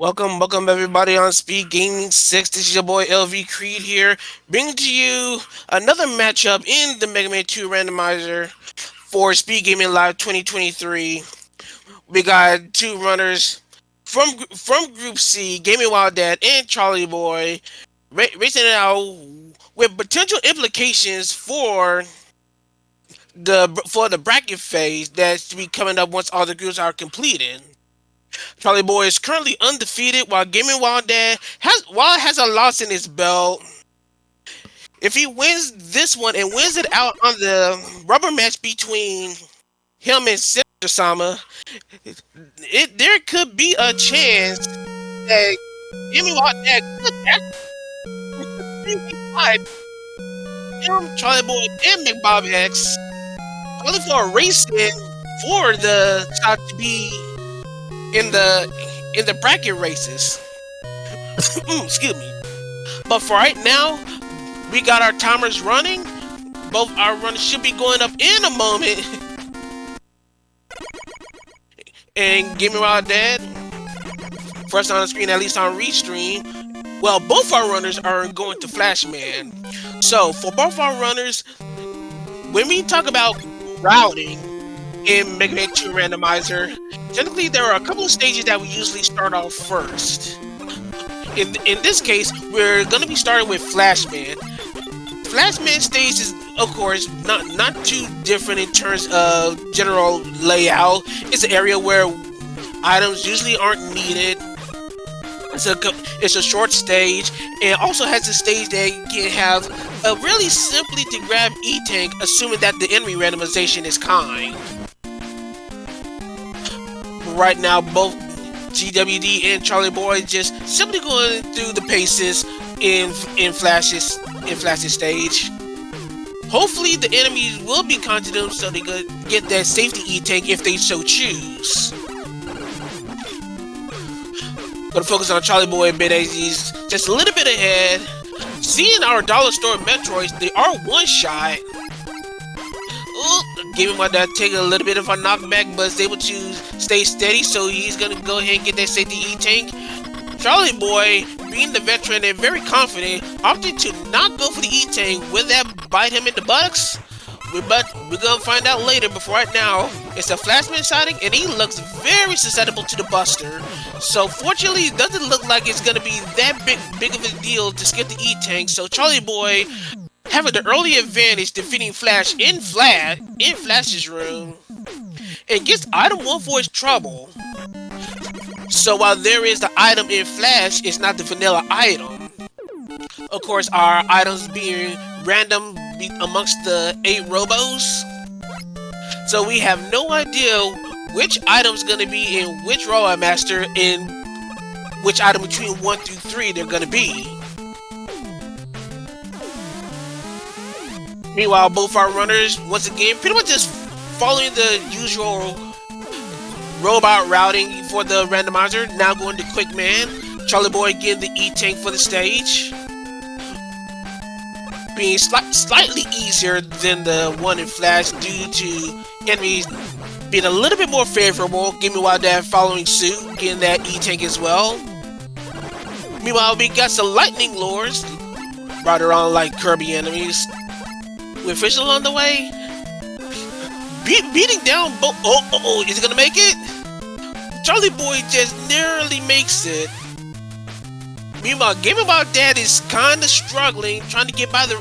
Welcome everybody on Speed Gaming 6. This is your boy LV Creed here, bringing to you another matchup in the Mega Man 2 Randomizer for Speed Gaming Live 2023. We got two runners from Group C, GamingWhileDad and Charlieboy, racing it out with potential implications for the bracket phase that's to be coming up once all the groups are completed. Charlieboy is currently undefeated, while GamingWhileDad has a loss in his belt. If he wins this one and wins it out on the rubber match between him and Sama, there could be a chance that GamingWhileDad could actually fight him, Charlieboy, and McBobX, only for a race in for the shot to be in the bracket races. Excuse me. But for right now, we got our timers running. Both our runners should be going up in a moment. And GamingWhileDad, first on the screen, at least on Restream. Well, both our runners are going to Flashman. So for both our runners, when we talk about routing in Mega Man 2 Randomizer, technically there are a couple of stages that we usually start off first. In this case, we're going to be starting with Flashman. Flashman stage is, of course, not too different in terms of general layout. It's an area where items usually aren't needed. It's a short stage, and also has a stage that can have a really simply to grab E-Tank, assuming that the enemy randomization is kind. Right now, both GWD and Charlieboy just simply going through the paces in Flash's stage. Hopefully, the enemies will be kind to them so they could get that safety E-Tank if they so choose. Gonna focus on Charlieboy a bit as he's just a little bit ahead. Seeing our dollar store Metroids, they are one shot. GamingWhileDad take a little bit of a knockback, but is able to stay steady, so he's gonna go ahead and get that safety E-Tank. Charlieboy, being the veteran and very confident, opted to not go for the E-Tank. Will that bite him in the buttocks? We're gonna find out later, but for right now, it's a Flashman sighting, and he looks very susceptible to the Buster. So fortunately, it doesn't look like it's gonna be that big of a deal to skip the E-Tank, so Charlieboy having the early advantage, defeating Flash in Flash's room, and gets item 1 for his trouble. So while there is the item in Flash, it's not the vanilla item. Of course, our items being random amongst the 8 robos. So we have no idea which item's gonna be in which Robot Master and which item between 1 through 3 they're gonna be. Meanwhile, both our runners, once again, pretty much just following the usual robot routing for the randomizer. Now going to Quick Man. Charlieboy getting the E-Tank for the stage. Being slightly easier than the one in Flash due to enemies being a little bit more favorable. GamingWhileDad following suit, getting that E-Tank as well. Meanwhile, we got some Lightning Lords brought around like Kirby enemies. With Fischl on the way, beating down both. Is he gonna make it? Charlieboy just narrowly makes it. Meanwhile, GamingWhileDad is kind of struggling, trying to get by the.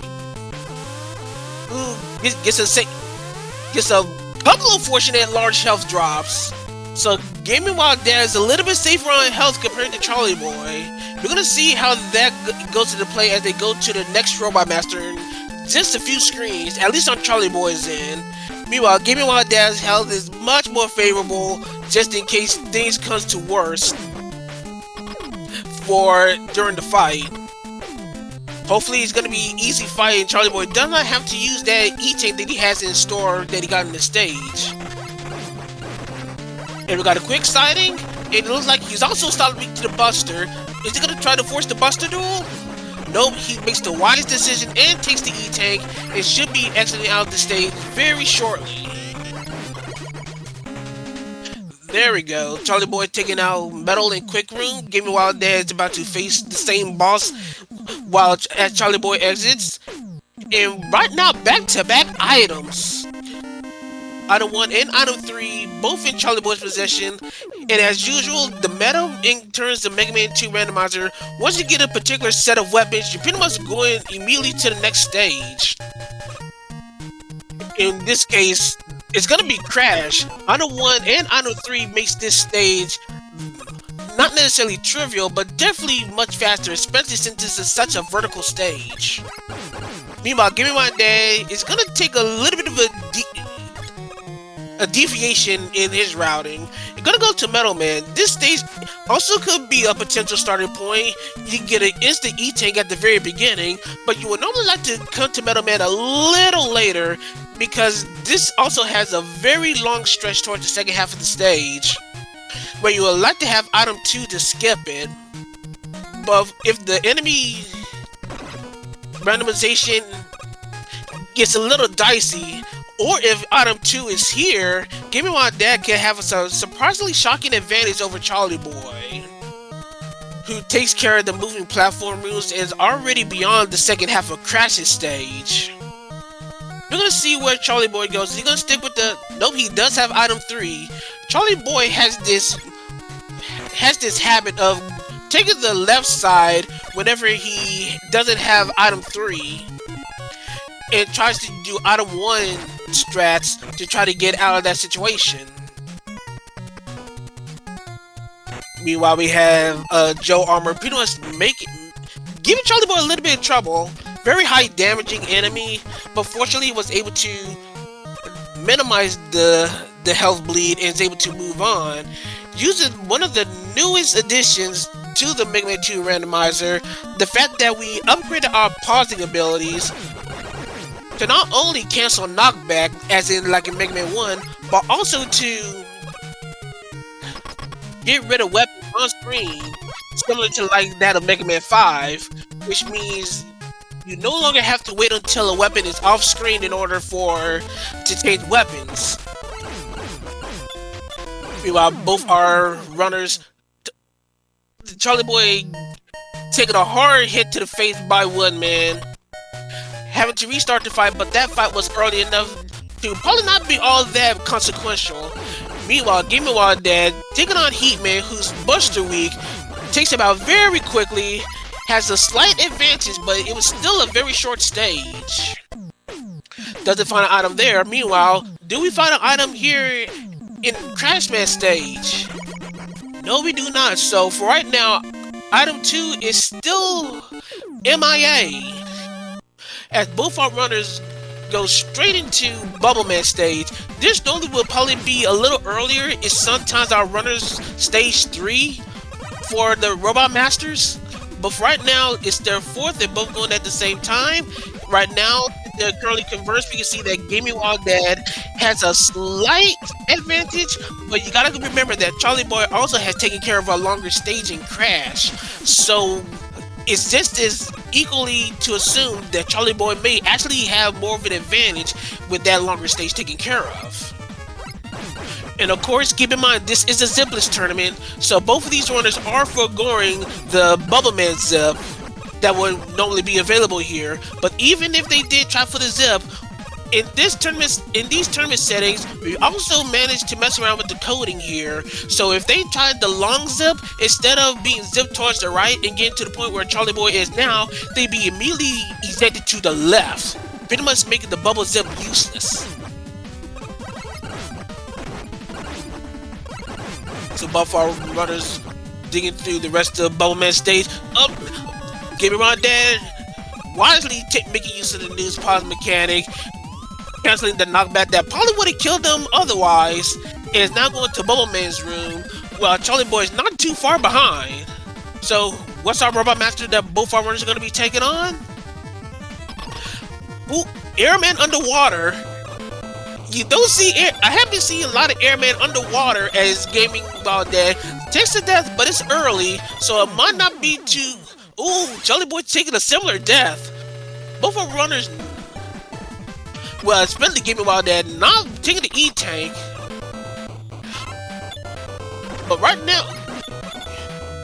Gets a couple of fortunate large health drops. So GamingWhileDad is a little bit safer on health compared to Charlieboy. We're gonna see how that goes to the play as they go to the next Robot Master in just a few screens, at least on Charlieboy's end. Meanwhile, GamingWhileDad's health is much more favorable, just in case things comes to worse during the fight. Hopefully it's gonna be easy fight and Charlieboy does not have to use that E-Tank that he has in store that he got in the stage. And we got a quick sighting, and it looks like he's also starting to the Buster. Is he gonna try to force the Buster duel? Nope, he makes the wise decision and takes the E-Tank and should be exiting out of the stage very shortly. There we go. Charlieboy taking out Metal and Quick Room. GamingWhileDad is about to face the same boss while as Charlieboy exits. And right now, back-to-back items. Item 1 and Item 3, both in Charlieboy's possession. And as usual, the meta in terms of Mega Man 2 Randomizer, once you get a particular set of weapons, you're pretty much going immediately to the next stage. In this case, it's gonna be Crash. Item 1 and Item 3 makes this stage not necessarily trivial, but definitely much faster, especially since this is such a vertical stage. Meanwhile, GamingWhileDad is gonna take a little bit of a deviation in his routing. You're gonna go to Metal Man. This stage also could be a potential starting point. You can get an instant E-Tank at the very beginning, but you would normally like to come to Metal Man a little later because this also has a very long stretch towards the second half of the stage where you would like to have Item 2 to skip it. But if the enemy randomization gets a little dicey, or if Item 2 is here, GamingWhileDad can have a surprisingly shocking advantage over Charlieboy, who takes care of the moving platform rules and is already beyond the second half of Crash's stage. We're gonna see where Charlieboy goes. Is he gonna stick with the... Nope, he does have Item 3. Charlieboy has this habit of taking the left side whenever he doesn't have Item 3. And tries to do Item 1 strats to try to get out of that situation. Meanwhile, we have Joe Armor pretty much giving Charlieboy a little bit of trouble. Very high damaging enemy, but fortunately was able to minimize the health bleed and is able to move on. Using one of the newest additions to the Mega Man 2 Randomizer, the fact that we upgraded our pausing abilities to not only cancel knockback, as in like in Mega Man 1, but also to get rid of weapons on screen, similar to like that of Mega Man 5, which means you no longer have to wait until a weapon is off screen in order to change weapons. Meanwhile, both our runners, Charlieboy taking a hard hit to the face by one man, having to restart the fight, but that fight was early enough to probably not be all that consequential. Meanwhile, GamingWhileDad taking on Heatman, who's Buster Weak, takes him out very quickly, has a slight advantage, but it was still a very short stage. Doesn't find an item there. Meanwhile, do we find an item here in Crashman stage? No, we do not. So for right now, Item 2 is still MIA. As both our runners go straight into Bubbleman stage. This normally will probably be a little earlier. It's sometimes our runners stage 3 for the Robot Masters. But for right now, it's their fourth. They're both going at the same time. Right now, they're currently conversed. We can see that GamingWhileDad has a slight advantage, but you gotta remember that Charlieboy also has taken care of a longer stage in Crash. So it's just as equally to assume that Charlieboy may actually have more of an advantage with that longer stage taken care of. And of course, keep in mind, this is a zipless tournament, so both of these runners are foregoing the Bubbleman zip that would normally be available here. But even if they did try for the zip, in these tournament settings, we also managed to mess around with the coding here. So if they tried the long zip, instead of being zipped towards the right and getting to the point where Charlieboy is now, they'd be immediately ejected to the left, pretty much making the bubble zip useless. So both our runners digging through the rest of Bubbleman stage. GamingWhileDad wisely making use of the news pause mechanic, canceling the knockback that probably would have killed them otherwise, and is now going to Bubbleman's room, while Charlieboy is not too far behind. So, what's our Robot Master that both our runners are going to be taking on? Ooh, Airman underwater. You don't see I haven't seen a lot of Airman underwater as GamingWhileDad takes to death, but it's early, so it might not be too... Ooh, Charlieboy taking a similar death. Both our runners... Well, especially GamingWhileDad not taking the E-Tank. But right now,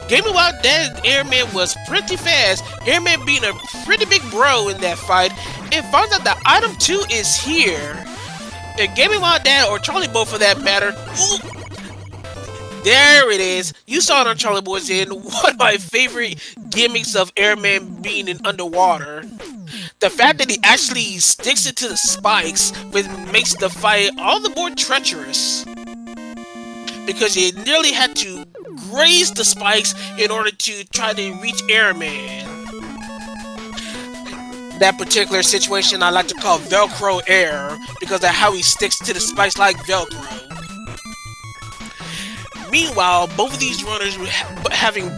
GamingWhileDad Airman was pretty fast. Airman being a pretty big bro in that fight, and finds out that item 2 is here. And GamingWhileDad, or Charlieboy for that matter, ooh, there it is. You saw it on Charlieboy's end. One of my favorite gimmicks of Airman being in underwater. The fact that he actually sticks it to the spikes makes the fight all the more treacherous. Because he nearly had to graze the spikes in order to try to reach Airman. That particular situation I like to call Velcro Air, because of how he sticks to the spikes like Velcro. Meanwhile, both of these runners having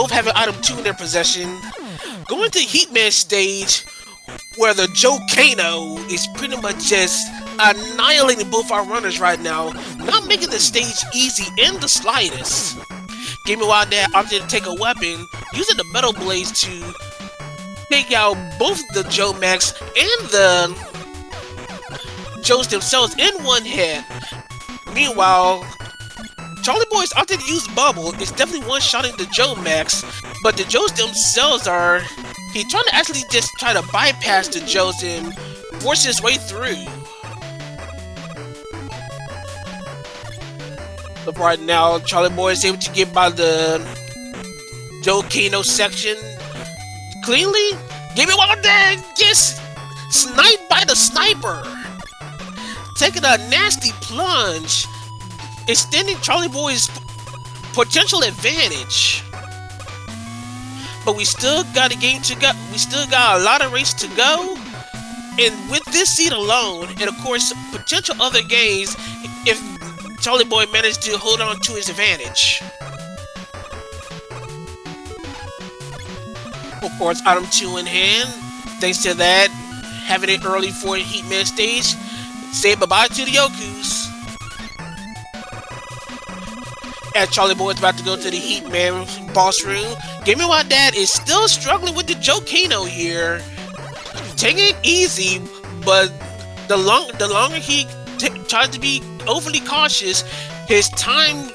having item 2 in their possession, going to Heatman stage, where the Volcano is pretty much just annihilating both our runners right now, not making the stage easy in the slightest. GamingWhileDad opted to take a weapon, using the Metal Blades to take out both the Joe Max and the Joes themselves in one hit. Meanwhile, Charlieboy's opted to use Bubble. It's definitely one-shotting the Joe Max, but the Joes themselves are... He's trying to actually just try to bypass the Joes and force his way through. But right now, Charlieboy is able to get by the Volcano section cleanly. GamingWhileDad gets sniped by the sniper, taking a nasty plunge, extending Charlieboy's potential advantage. But we still got a game to go. We still got a lot of race to go. And with this seed alone, and of course potential other games, if Charlieboy managed to hold on to his advantage. Of course, item 2 in hand. Thanks to that, having it early for the Heatman stage. Say bye-bye to the Yokus. As Charlieboy is about to go to the Heatman boss room, GamingWhileDad is still struggling with the Volcano here. Taking it easy, but the longer he tries to be overly cautious, his time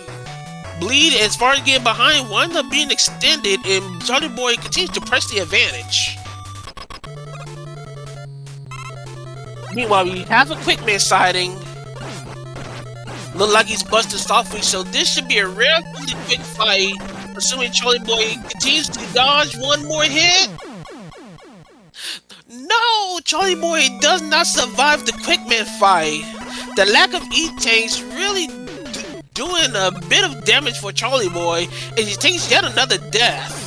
bleed as far as getting behind winds up being extended, and Charlieboy continues to press the advantage. Meanwhile, we have a Quickman sighting. Look like he's busted softly, so this should be a relatively quick fight, assuming Charlieboy continues to dodge one more hit. No! Charlieboy does not survive the Quickman fight. The lack of E-tanks really doing a bit of damage for Charlieboy, and he takes yet another death.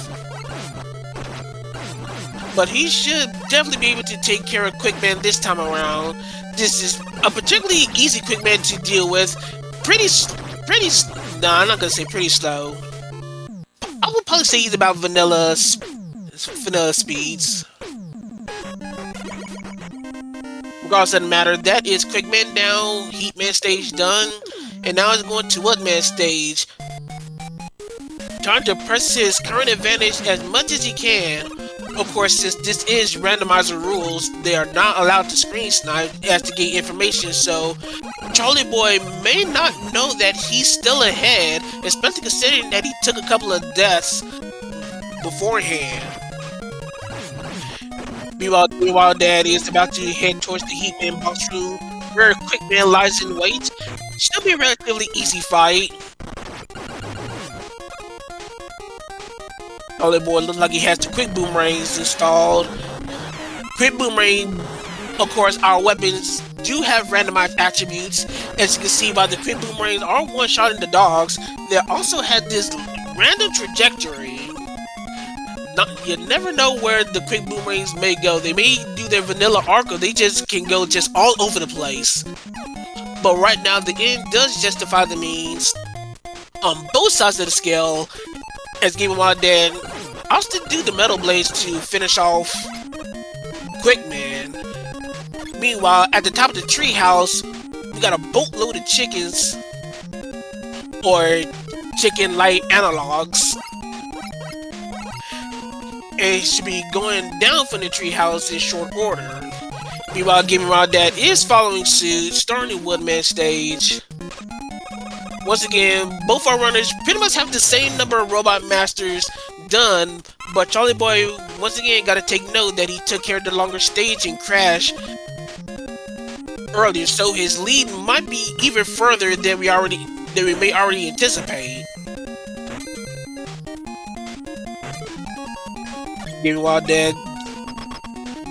But he should definitely be able to take care of Quickman this time around. This is a particularly easy Quickman to deal with. Nah, I'm not gonna say pretty slow. I would probably say he's about vanilla speeds. Regardless, doesn't matter. That is Quickman down, Heatman stage done, and now it's going to Woodman stage. Trying to press his current advantage as much as he can. Of course, since this is randomizer rules, they are not allowed to screen snipe as to get information, so Charlieboy may not know that he's still ahead, especially considering that he took a couple of deaths beforehand. Meanwhile, GamingWhileDad is about to head towards the Heatman box room, where Quickman lies in wait. Should be a relatively easy fight. Charlieboy looks like he has the quick boomerangs installed. Quick boomerang, of course, our weapons do have randomized attributes. As you can see by the quick boomerangs are one-shotting the dogs. They also had this random trajectory. You never know where the quick boomerangs may go. They may do their vanilla arc, or they just can go just all over the place. But right now, the end does justify the means on both sides of the scale. As GamingWhileDad also do the Metal Blades to finish off Quickman. Meanwhile, at the top of the treehouse, we got a boatload of chickens, or chicken-like analogs. And should be going down from the treehouse in short order. Meanwhile, GamingWhileDad is following suit, starting Woodman stage. Once again, both our runners pretty much have the same number of Robot Masters done, but Charlieboy once again got to take note that he took care of the longer stage and Crash earlier, so his lead might be even further than we may already anticipate. GamingWhileDad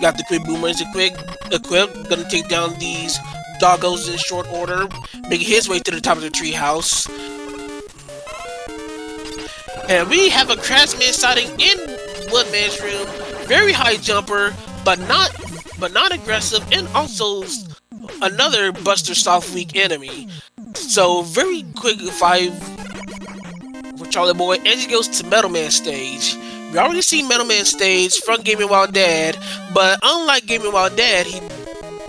got the quick boomers equipped, gonna take down these doggos in short order, making his way to the top of the treehouse. And we have a Craftsman sighting in Woodman's room. Very high jumper, but not aggressive, and also another Buster Soft Weak enemy. So very quick fight for Charlieboy, and he goes to Metal Man stage. We already seen Metal Man stage from GamingWhileDad, but unlike GamingWhileDad,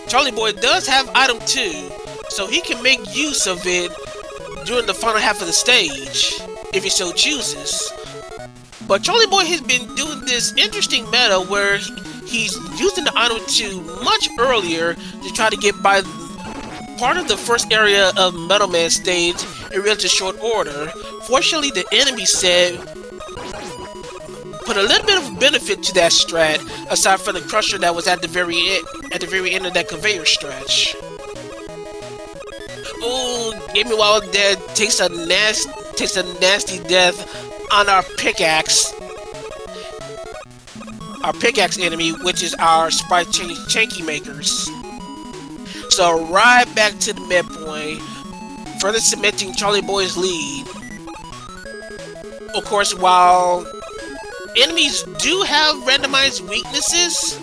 Charlieboy does have item 2, so he can make use of it during the final half of the stage, if he so chooses. But Charlieboy has been doing this interesting meta where he's using the item 2 much earlier to try to get by part of the first area of Metal Man stage in relatively short order. Fortunately, the enemy set put a little bit of benefit to that strat, aside from the crusher that was at the very end of that conveyor stretch. Oh, GamingWhileDad takes a nasty death on our pickaxe. Our pickaxe enemy, which is our sprite chanky makers. So right back to the midpoint, further cementing Charlieboy's lead. Of course, while enemies do have randomized weaknesses,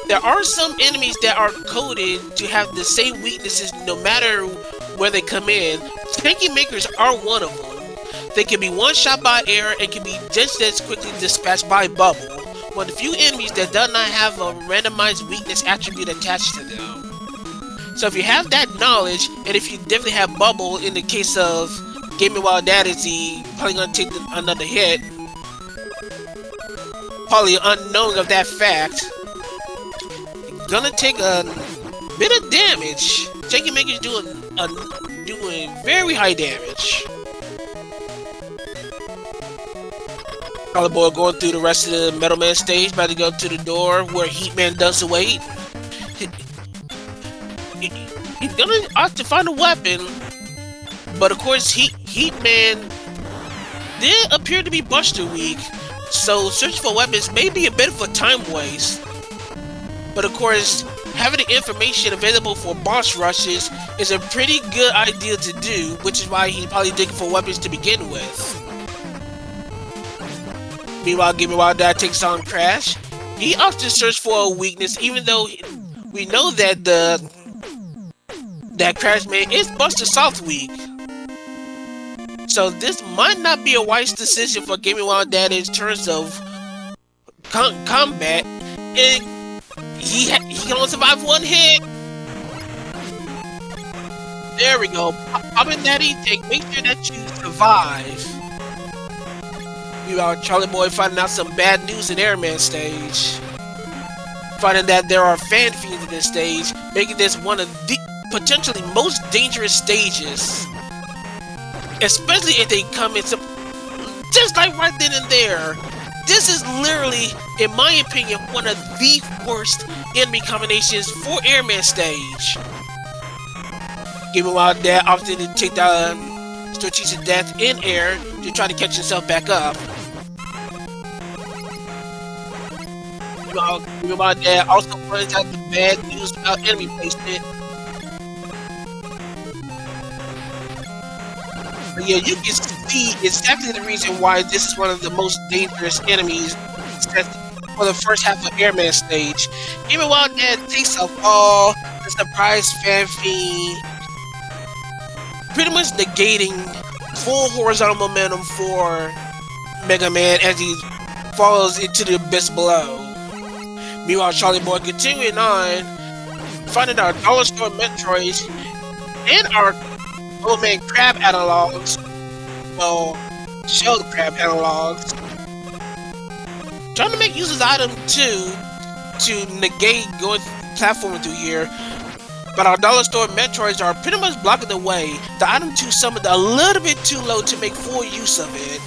there are some enemies that are coded to have the same weaknesses no matter where they come in. Chanky makers are one of them. They can be one-shot by air and can be just as quickly dispatched by bubble. One of the few enemies that does not have a randomized weakness attribute attached to them. So if you have that knowledge, and if you definitely have bubble, in the case of GamingWhileDad, is he probably gonna take another hit. Probably unknowing of that fact, gonna take a bit of damage. Chanky Maker's doing very high damage. Charlieboy going through the rest of the Metal Man stage, about to go to the door where Heatman does await. He's gonna have to find a weapon, but of course Heatman did appear to be Buster Weak. So searching for weapons may be a bit of a time waste. But of course, having the information available for boss rushes is a pretty good idea to do, which is why he's probably digging for weapons to begin with. Meanwhile, GamingWhileDad takes on Crash. He opts to search for a weakness, even though we know that that Crashman is Buster Soft Weak. So this might not be a wise decision for GamingWhileDad in terms of combat. And he can only survive one hit. There we go. Popping that E-Tank, make sure that you survive. Meanwhile, Charlieboy finding out some bad news in Airman stage. Finding that there are fan fiends in this stage, making this one of the potentially most dangerous stages. Especially if they come into just like right then and there. This is literally, in my opinion, one of the worst enemy combinations for Airman stage. GamingWhileDad opted to take down strategic death in air to try to catch himself back up. GamingWhileDad also points out the bad news about enemy placement. But yeah, you can see exactly the reason why this is one of the most dangerous enemies for the first half of Airman stage. GamingWhileDad takes a fall, the surprise fan fiend, pretty much negating full horizontal momentum for Mega Man as he falls into the abyss below. Meanwhile, Charlieboy continuing on, finding our Dollar Store Metroids and our Old Man Crab analogs, well, Shell Crab analogs, trying to make use of item 2 to negate going platforming through here. but our dollar store Metroids are pretty much blocking the way. The item 2 summoned a little bit too low to make full use of it.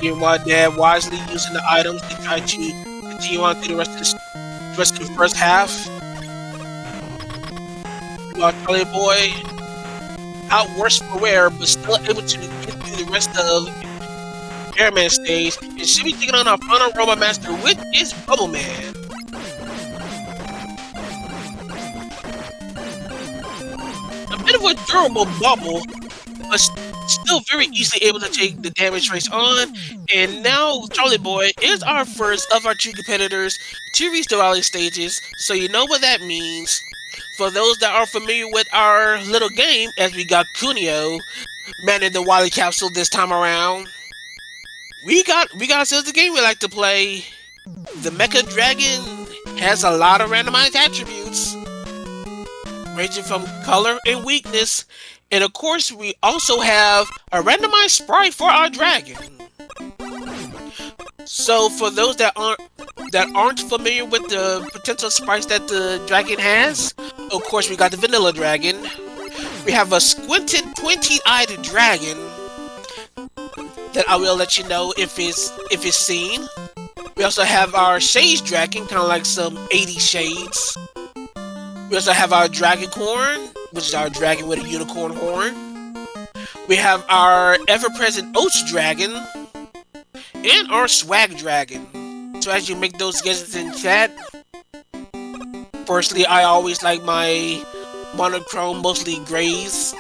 GamingWhileDad wisely using the items to try to continue on through the rest of the first half. Charlieboy out worse for wear, but still able to get through the rest of Airman stage, and should be taking on our final Robot Master, which is Bubble Man. A bit of a durable bubble, but still very easily able to take the damage race on. And now Charlieboy is our first of our 2 competitors to reach the rally stages, so you know what that means. For those that are familiar with our little game, as we got Kunio manning the Wily Capsule this time around, we got ourselves a game we like to play. The Mecha Dragon has a lot of randomized attributes, ranging from color and weakness, and of course we also have a randomized sprite for our dragon. So for those that aren't familiar with the potential sprites that the dragon has, of course we got the Vanilla Dragon. We have a squinted, twenty-eyed dragon that I will let you know if it's seen. We also have our Shades Dragon, kind of like some 80 shades. We also have our Dragoncorn, which is our dragon with a unicorn horn. We have our ever-present Oats Dragon and our Swag Dragon. So as you make those guesses in chat, firstly, I always like my monochrome, mostly grays.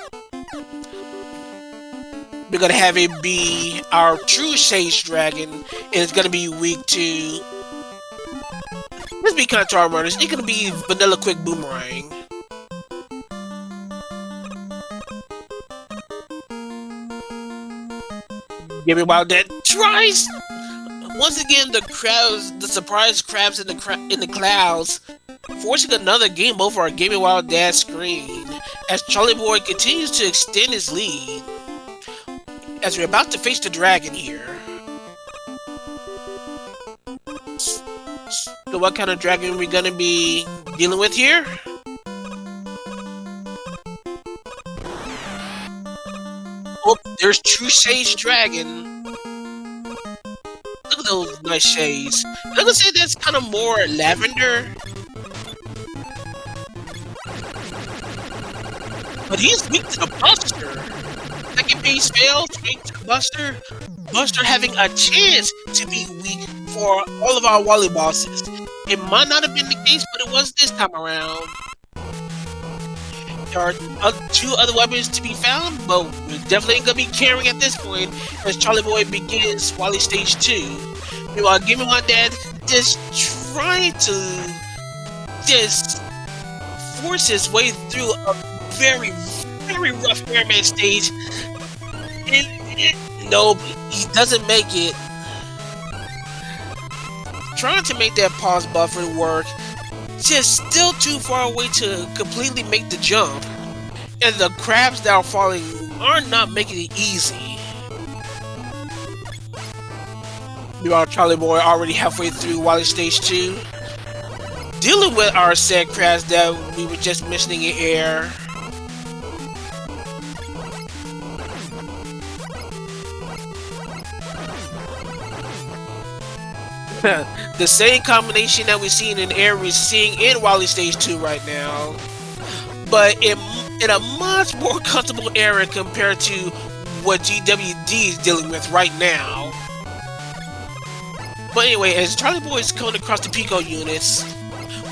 We're gonna have it be our true Shades Dragon, and it's gonna be weak to, let's be kind of our runners, it's gonna be Vanilla Quick Boomerang. GamingWhileDad tries! Once again, the surprise crabs in the clouds, forcing another game over our GamingWhileDad screen, as Charlieboy continues to extend his lead, as we're about to face the dragon here. So what kind of dragon are we gonna be dealing with here? Oh, there's True Shades Dragon. Look at those nice shades. I'm gonna say that's kind of more lavender. But he's weak to the Buster. Second base fails, weak to Buster. Buster having a chance to be weak for all of our Wally bosses. It might not have been the case, but it was this time around. There are 2 other weapons to be found, but we're definitely gonna be carrying at this point as Charlieboy begins Wally Stage 2. Meanwhile, GamingWhileDad just trying to just force his way through a very, very rough Airman stage. No, he doesn't make it. Trying to make that pause buffer work, just still too far away to completely make the jump. And the crabs that are falling are not making it easy. Meanwhile, Charlieboy already halfway through Wally Stage 2, dealing with our said crabs that we were just mentioning in air. The same combination that we're seeing in air, we're seeing in Wally Stage 2 right now, but in a much more comfortable area compared to what GWD is dealing with right now. But anyway, as Charlieboy is coming across the Pico units,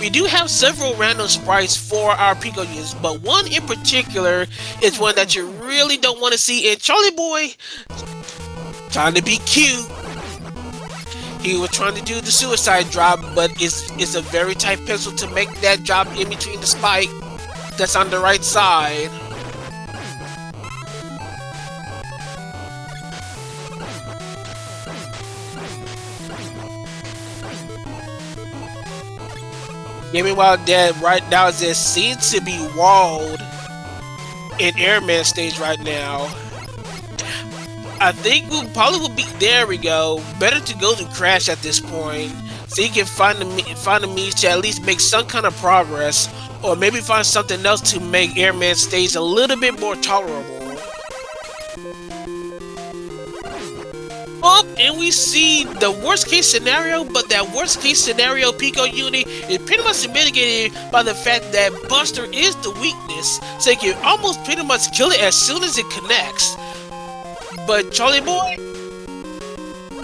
we do have several random sprites for our Pico units, but one in particular is one that you really don't want to see. And Charlieboy, trying to be cute, he was trying to do the suicide drop, but it's a very tight pencil to make that drop in between the spike that's on the right side. GamingWhileDad right now just seems to be walled in Airman stage right now. I think we probably will be. There we go. Better to go to Crash at this point, so you can find the means to at least make some kind of progress, or maybe find something else to make Airman stage a little bit more tolerable. Oh, and we see the worst case scenario, but that worst case scenario Pico unit is pretty much mitigated by the fact that Buster is the weakness, so you can almost pretty much kill it as soon as it connects. But Charlieboy,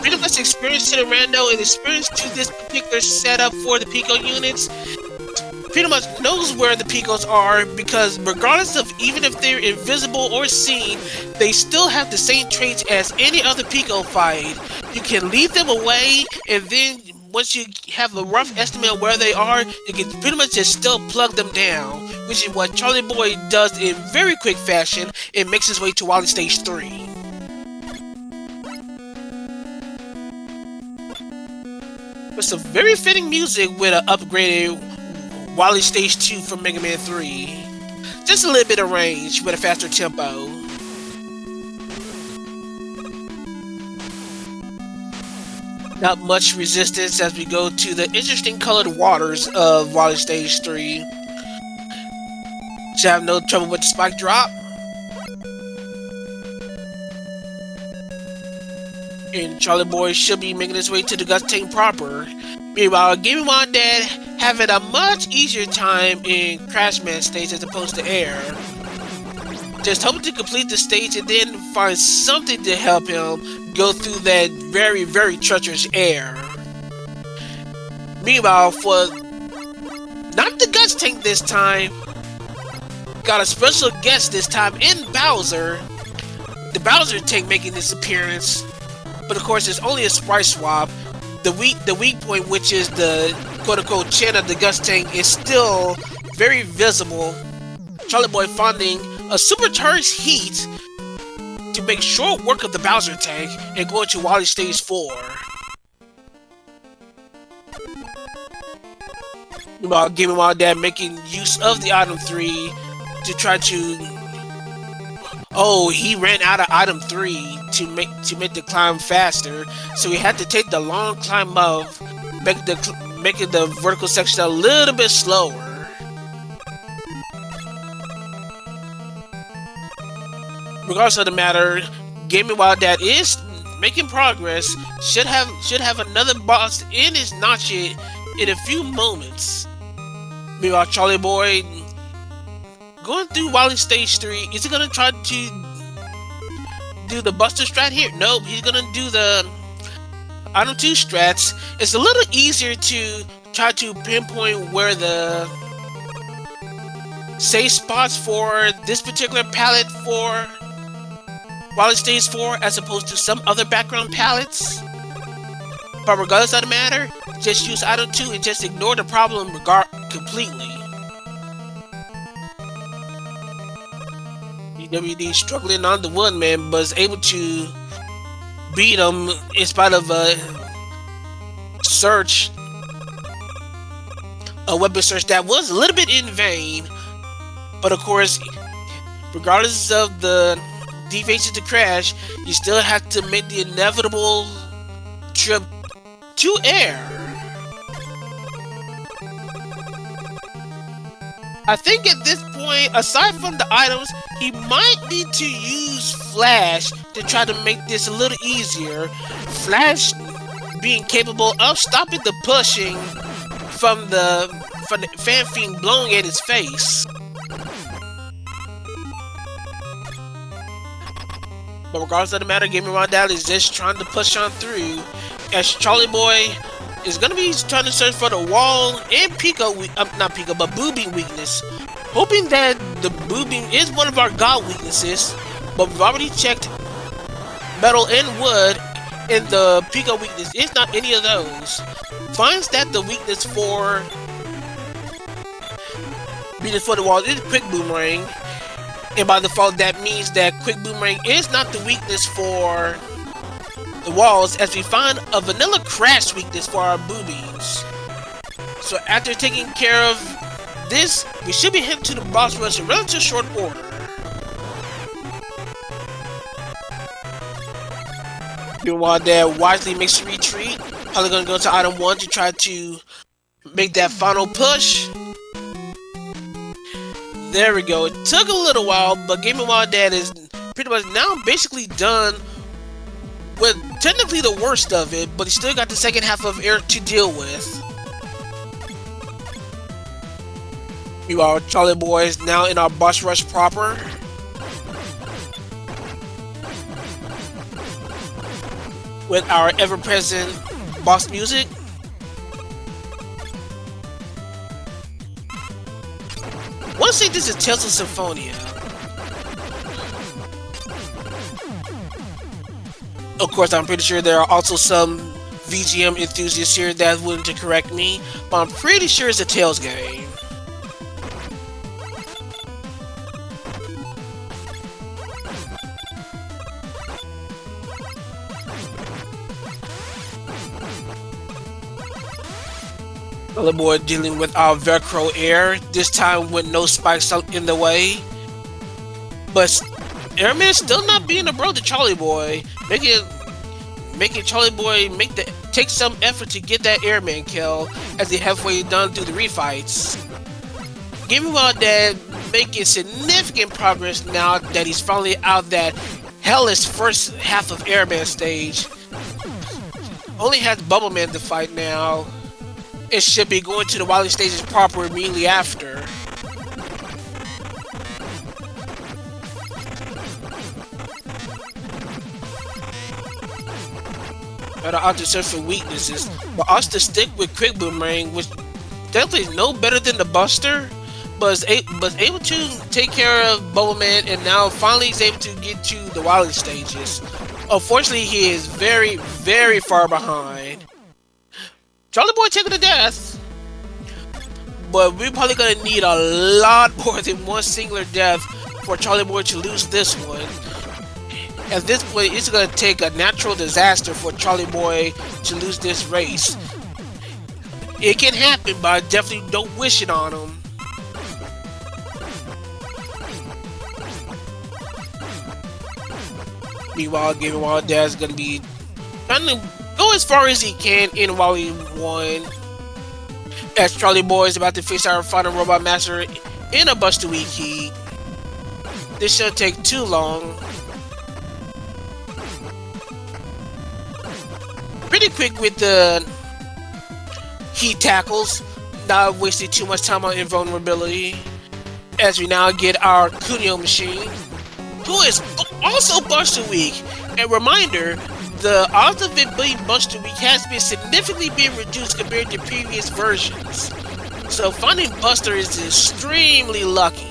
pretty much experienced to the rando and experienced to this particular setup for the Pico units, pretty much knows where the Picos are, because regardless of even if they're invisible or seen, they still have the same traits as any other Pico fight. You can lead them away, and then once you have a rough estimate of where they are, you can pretty much just still plug them down, which is what Charlieboy does in very quick fashion and makes his way to Wily Stage 3. With some very fitting music with an upgraded Wily Stage 2 from Mega Man 3. Just a little bit of range with a faster tempo. Not much resistance as we go to the interesting colored waters of Wily Stage 3. Should have no trouble with the spike drop. And Charlieboy should be making his way to the Guts Tank proper. Meanwhile, GamingWhileDad having a much easier time in Crashman stage as opposed to Air. Just hoping to complete the stage and then find something to help him go through that very, very treacherous Air. Meanwhile, for not the Guts Tank this time, got a special guest this time in Bowser. The Bowser tank making this appearance, but of course it's only a sprite swap. The weak point, which is the quote-unquote chin of the Guts Tank, is still very visible. Charlieboy finding a supercharged heat to make short work of the Bowser tank and going to Wily Stage 4. Meanwhile, GamingWhileDad making use of the item 3 to try to... Oh, he ran out of item 3 to make the climb faster, so he had to take the long climb up, making the vertical section a little bit slower. Regardless of the matter, GamingWhileDad is making progress. Should have another boss in his notch in a few moments. Meanwhile, Charlieboy going through Wily Stage 3. Is he gonna try to do the Buster strat here? Nope, he's gonna do the item 2 strats. It's a little easier to try to pinpoint where the safe spots for this particular palette for Wily Stage 4 as opposed to some other background palettes. But regardless of the matter, just use item 2 and just ignore the problem completely. WD struggling on the one man, but is able to beat him in spite of a search, a weapon search that was a little bit in vain. But of course, regardless of the deviations to Crash, you still have to make the inevitable trip to Air. I think at this point, aside from the items, he might need to use Flash to try to make this a little easier. Flash being capable of stopping the pushing from the Fan Fiend blowing at his face. But regardless of the matter, GamingWhileDad is just trying to push on through, as Charlieboy is gonna be trying to search for the wall and Pico, not Pico, but boobing weakness. Hoping that the boobing is one of our god weaknesses, but we've already checked metal and wood, and the Pico weakness is not any of those. Finds that the weakness for the wall is Quick Boomerang, and by default that means that Quick Boomerang is not the weakness for the walls, as we find a vanilla Crash weakness for our boobies. So after taking care of this, we should be heading to the boss rush in relatively short order. GamingWhileDad wisely makes a retreat. Probably gonna go to item 1 to try to make that final push. There we go. It took a little while, but GamingWhileDad is pretty much now basically done with technically the worst of it, but he still got the second half of air to deal with. Meanwhile, Charlieboy is now in our boss rush proper. With our ever-present boss music. I want to say this is Tales of Symphonia. Of course, I'm pretty sure there are also some VGM enthusiasts here that wouldn't to correct me, but I'm pretty sure it's a Tales game. Charlieboy dealing with our Velcro air, this time with no spikes in the way. But Airman still not being a bro to Charlieboy, making Charlieboy take some effort to get that Airman kill as he halfway done through the refights. GamingWhileDad making significant progress now that he's finally out that hellish first half of Airman stage. Only has Bubbleman to fight now. It should be going to the Wily stages proper immediately after. Gotta out to search for weaknesses, but us to stick with Quick Boomerang, which definitely is no better than the Buster, but was able to take care of Bubbleman, and now finally he's able to get to the Wily stages. Unfortunately, he is very, very far behind. Charlieboy taking the death, but we're probably gonna need a lot more than one singular death for Charlieboy to lose this one. At this point, it's gonna take a natural disaster for Charlieboy to lose this race. It can happen, but I definitely don't wish it on him. Meanwhile, GamingWhileDad is gonna be trying to go as far as he can in Wally 1. As Charlieboy is about to face our final Robot Master in a Buster Week heat. This shouldn't take too long. Pretty quick with the heat tackles, not wasting too much time on invulnerability. As we now get our Kunio machine, who is also Buster Week. And reminder, the odds of it being Buster Week has been significantly being reduced compared to previous versions. So finding Buster is extremely lucky.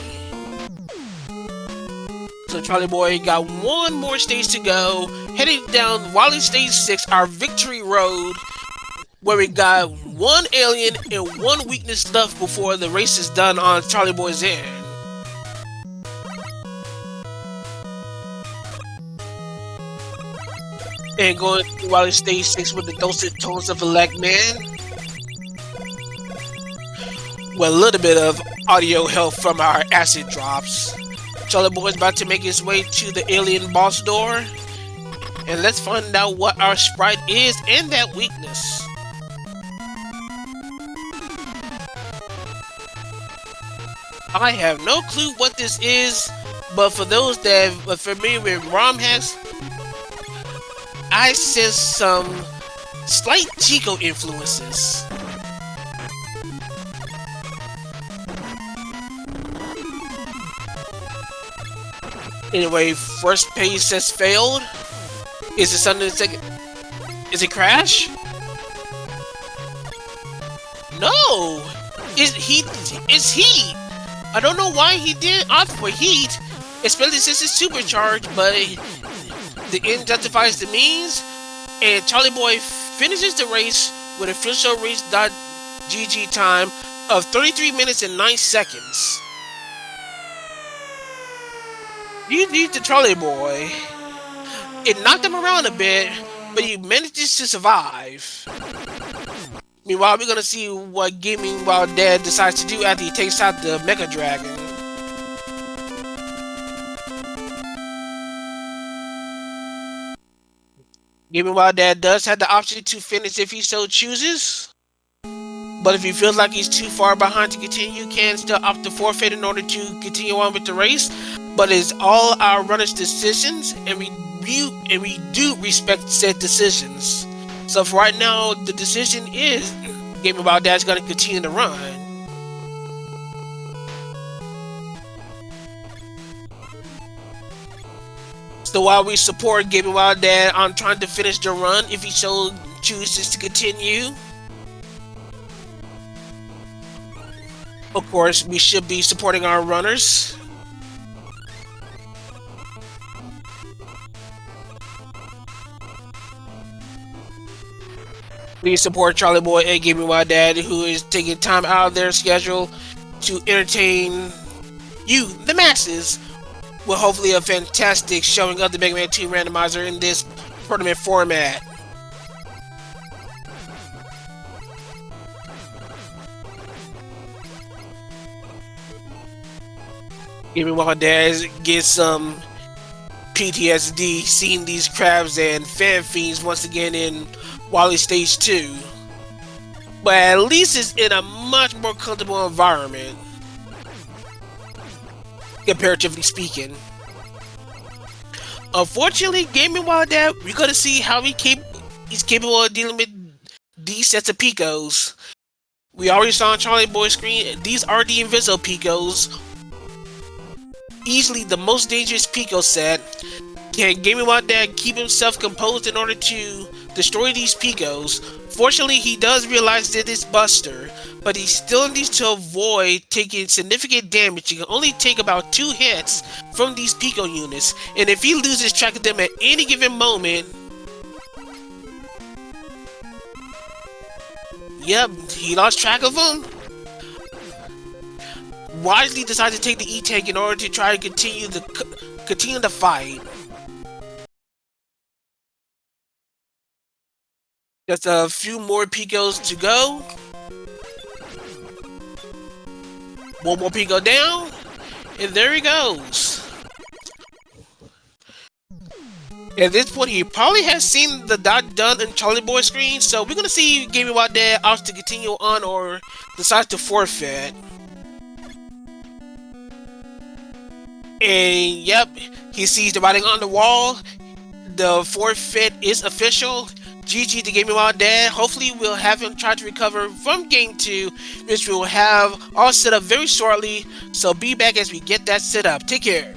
So Charlieboy got one more stage to go, heading down Wily Stage 6, our victory road, where we got one alien and one weakness left before the race is done on Charlieboy's end. And going through Wily Stage 6 with the dulcet tones of Elect Man. With a little bit of audio help from our acid drops. Charlieboy is about to make his way to the alien boss door. And let's find out what our sprite is and that weakness. I have no clue what this is, but for those that are familiar with ROM hacks, I sense some slight Chico influences. Anyway, first page says failed. Is it something that's like, is it crash? No! It's heat! I don't know why he didn't opt for heat, especially since it's supercharged, but the end justifies the means, and Charlieboy finishes the race with a official race.gg time of 33 minutes and 9 seconds. GG to Charlieboy. It knocked him around a bit, but he manages to survive. Meanwhile, we're gonna see what GamingWhileDad decides to do after he takes out the Mega Dragon. GamingWhileDad does have the option to finish if he so chooses. But if he feels like he's too far behind to continue, can still opt to forfeit in order to continue on with the race. But it's all our runners' decisions, and we do respect said decisions. So for right now, the decision is GamingWhileDad's going to continue to run. So while we support GamingWhileDad on trying to finish the run, if he so chooses to continue, of course, we should be supporting our runners. We support Charlieboy and GamingWhileDad, who is taking time out of their schedule to entertain you, the masses, with hopefully a fantastic showing of the Mega Man 2 Randomizer in this tournament format. GamingWhileDad gets some PTSD seeing these crabs and fan fiends once again in Wally Stage 2. But at least it's in a much more comfortable environment, comparatively speaking. Unfortunately, GamingWhileDad, we're gonna see how he's capable of dealing with these sets of Picos. We already saw on Charlieboy's screen, these are the Inviso Picos. Easily the most dangerous Pico set. Can GamingWhileDad keep himself composed in order to destroy these Picos? Fortunately, he does realize that it's Buster, but he still needs to avoid taking significant damage. He can only take about 2 hits from these Pico units, and if he loses track of them at any given moment, yep, he lost track of them. Wisely decided to take the E-Tank in order to try to continue the fight. Just a few more Picos to go. One more Pico down, and there he goes. At this point, he probably has seen the dot done in Charlieboy's screen, so we're gonna see GamingWhileDad opts to continue on or decides to forfeit. And yep, he sees the writing on the wall. The forfeit is official. GG to GamingWhileDad. Hopefully we'll have him try to recover from Game 2, which we'll have all set up very shortly. So be back as we get that set up. Take care.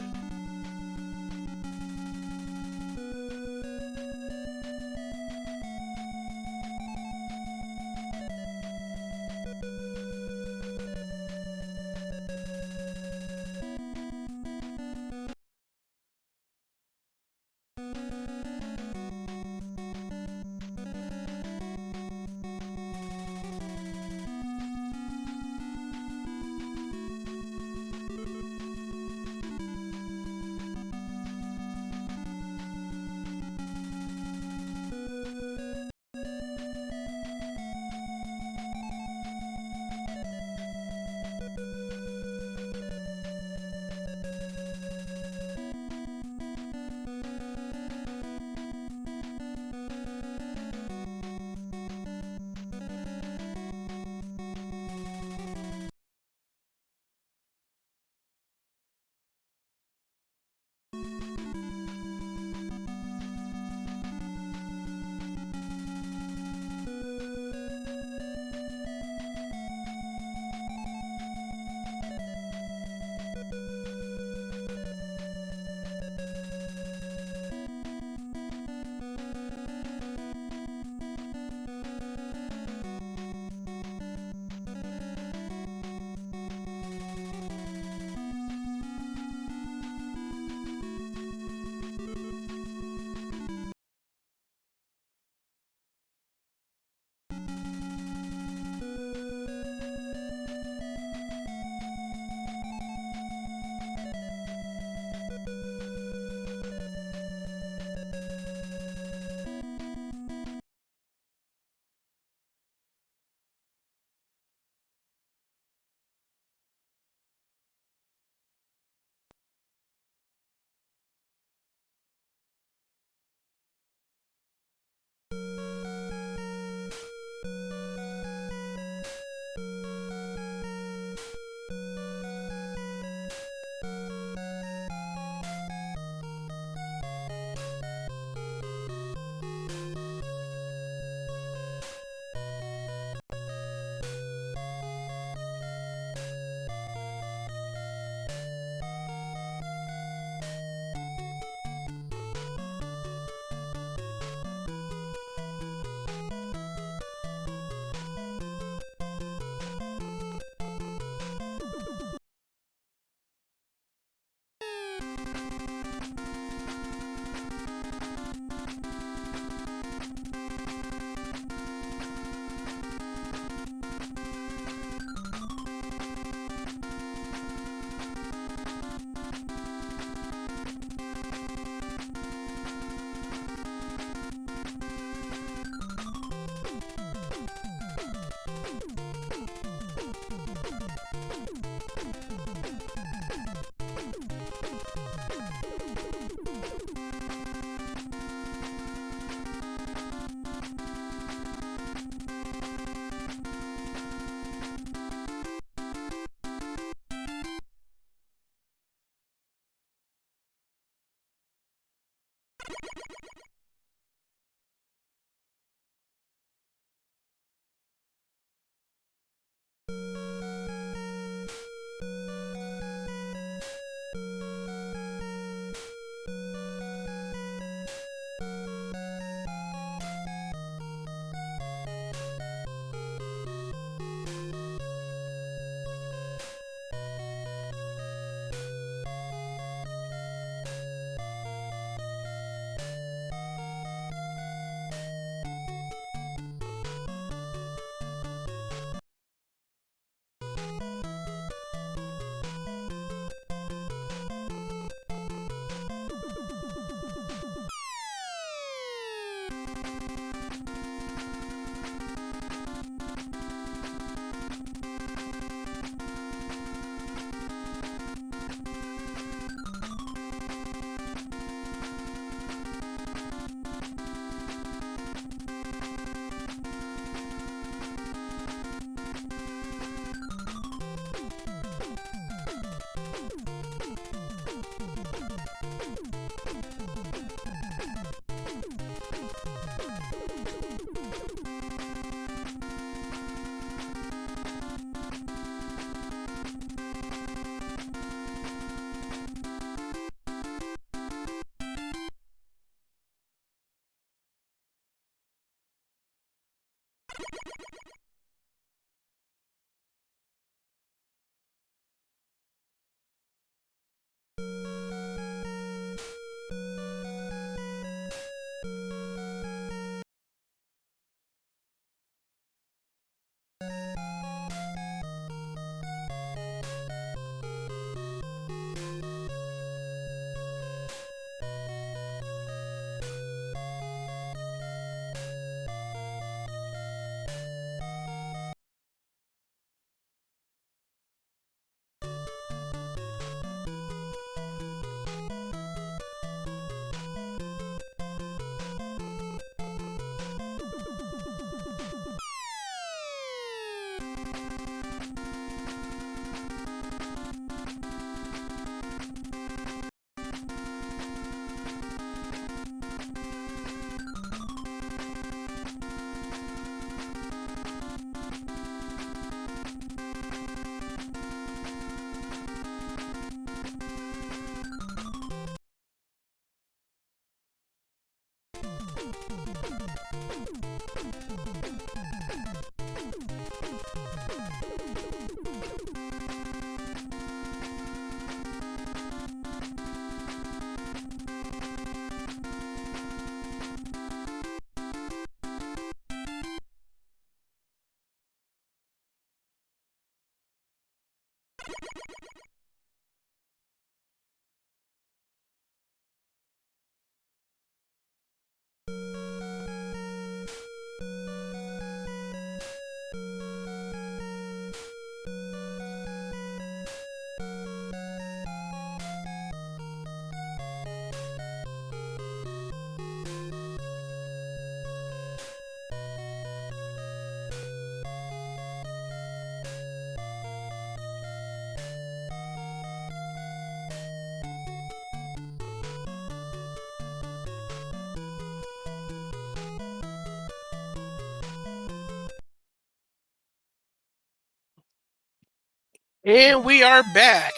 And we are back.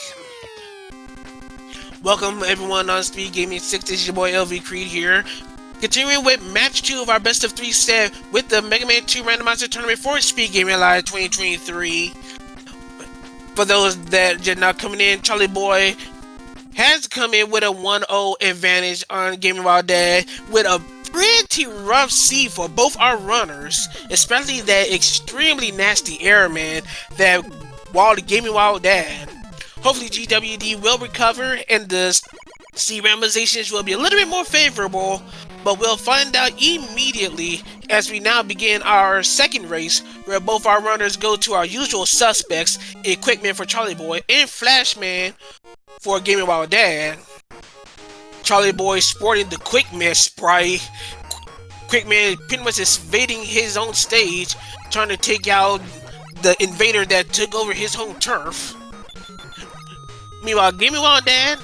Welcome everyone on Speed Gaming 6. This is your boy LV Creed here. Continuing with match 2 of our best of 3 set with the Mega Man 2 Randomizer Tournament for SpeedgamingWhileDad 2023. For those that are not coming in, Charlieboy has come in with a 1-0 advantage on GamingWhileDad with a pretty rough seed for both our runners, especially that extremely nasty airman that GamingWhileDad. Hopefully GWD will recover and the seed randomizations will be a little bit more favorable, but we'll find out immediately as we now begin our second race, where both our runners go to our usual suspects, Equipment for Charlieboy and Flashman for GamingWhileDad. Charlieboy sporting the Quickman sprite. Quickman pretty much is invading his own stage, trying to take out the invader that took over his home turf. Meanwhile, GamingWhileDad,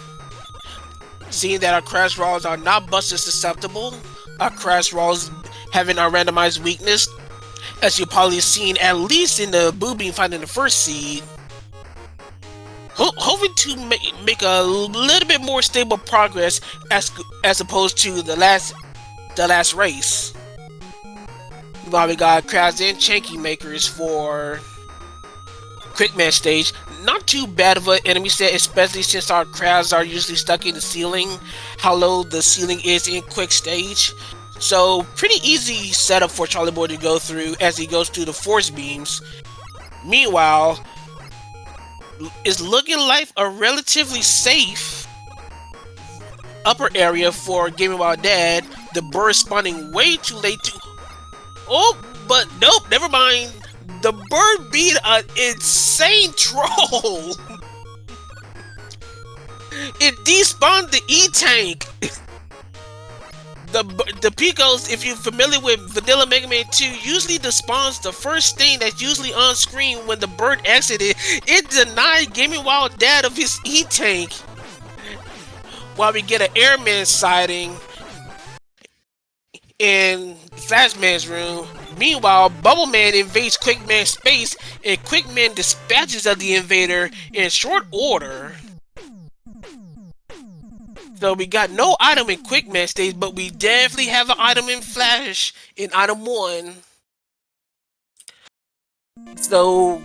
seeing that our crash rolls are not buster susceptible, our crash rolls having our randomized weakness, as you've probably seen at least in the Boo Beam fight in the first seed. Hoping to make a little bit more stable progress as opposed to the last race. While we got crowds and Chanky Makers for Quickman stage. Not too bad of an enemy set, especially since our crowds are usually stuck in the ceiling, how low the ceiling is in Quick stage. So pretty easy setup for Charlieboy to go through as he goes through the force beams. Meanwhile, it's looking like a relatively safe upper area for GamingWhileDad. The bird spawning way too late to... Oh, but nope, never mind. The bird beat an insane troll. It despawned the E-Tank. The Picos, if you're familiar with Vanilla Mega Man 2, usually despawns the first thing that's usually on screen when the bird exited. It denied GamingWhileDad of his E-Tank. While we get an airman sighting in Flashman's room. Meanwhile, Bubbleman invades Quickman's space, and Quickman dispatches of the invader in short order. So we got no item in Quickman stage, but we definitely have an item in Flash in item 1. So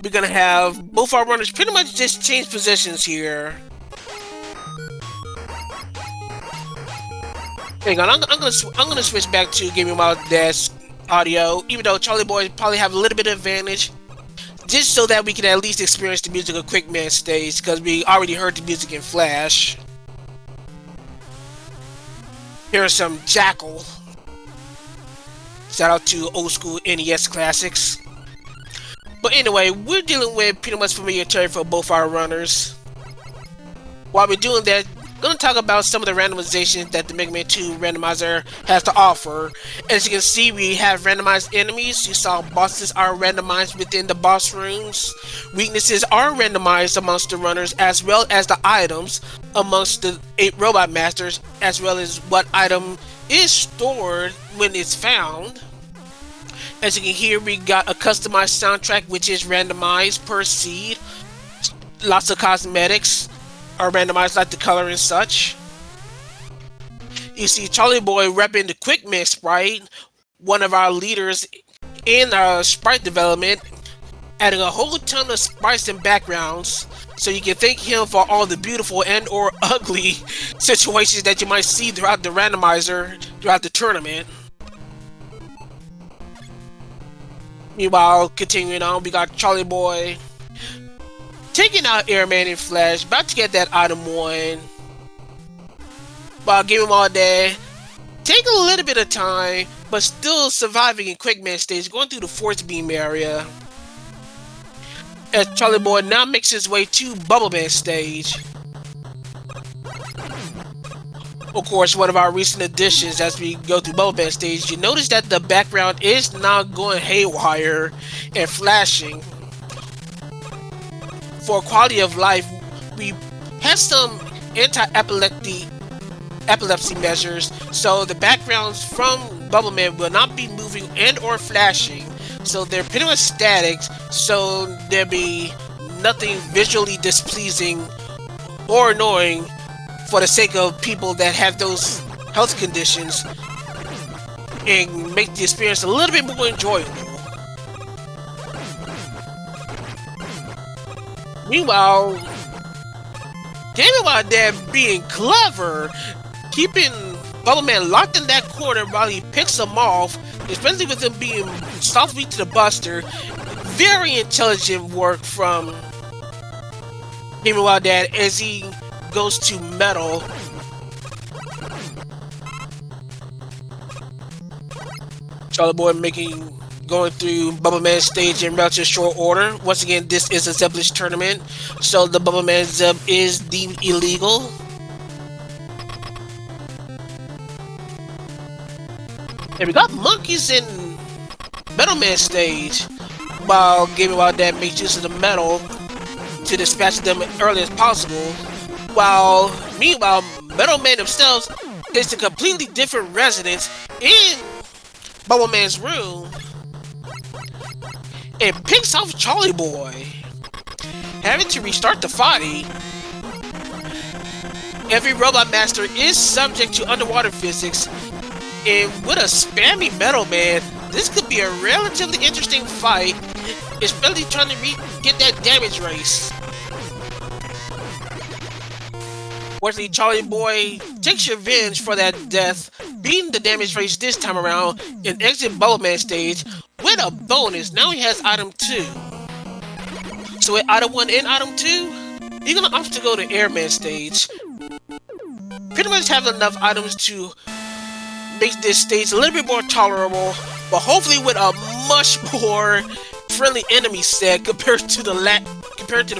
we're gonna have both our runners pretty much just change positions here. Hang on, I'm gonna switch back to GamingWhileDad's audio, even though Charlieboy probably have a little bit of advantage, just so that we can at least experience the music of Quickman stage, because we already heard the music in Flash. Here's some Jackal. Shout out to old school NES classics. But anyway, we're dealing with pretty much familiar territory for both our runners. While we're doing that, I'm going to talk about some of the randomizations that the Mega Man 2 Randomizer has to offer. As you can see, we have randomized enemies. You saw bosses are randomized within the boss rooms. Weaknesses are randomized amongst the runners, as well as the items amongst the 8 Robot Masters, as well as what item is stored when it's found. As you can hear, we got a customized soundtrack which is randomized per seed. Lots of cosmetics are randomized, like the color and such. You see Charlieboy repping the Quickman sprite, one of our leaders in our sprite development, adding a whole ton of sprites and backgrounds, so you can thank him for all the beautiful and or ugly situations that you might see throughout the randomizer, throughout the tournament. Meanwhile, continuing on, we got Charlieboy taking out Airman and Flash, about to get that item 1. While GamingWhileDad take a little bit of time, but still surviving in Quickman stage, going through the Force Beam area. As Charlieboy now makes his way to Bubbleman stage. Of course, one of our recent additions as we go through Bubbleman stage, you notice that the background is now going haywire and flashing. For quality of life, we have some anti-epilepsy measures, so the backgrounds from Bubbleman will not be moving and or flashing, so they're pretty much static, so there'll be nothing visually displeasing or annoying for the sake of people that have those health conditions, and make the experience a little bit more enjoyable. Meanwhile, GamingWhileDad being clever, keeping Bubbleman locked in that corner while he picks him off, especially with him being softly to the buster. Very intelligent work from GamingWhileDad as he goes to Metal. Charlieboy going through Bubbleman stage in relative short order. Once again, this is a Zeblish tournament, so the Bubbleman Zeb is deemed illegal. And we got monkeys in Metalman stage, while GamingWhileDad makes use of the metal to dispatch them as early as possible. Meanwhile, Metalman himself takes a completely different residence in Bubbleman's room and picks off Charlieboy, having to restart the fight. Every Robot Master is subject to underwater physics, and with a spammy Metalman, this could be a relatively interesting fight, especially trying to get that damage race. Fortunately, Charlieboy takes revenge for that death, beating the damage race this time around, and exit Bubbleman stage with a bonus. Now he has item 2. So with item 1 and item 2, you're gonna opt to go to Airman stage. Pretty much have enough items to make this stage a little bit more tolerable, but hopefully with a much more friendly enemy set compared to the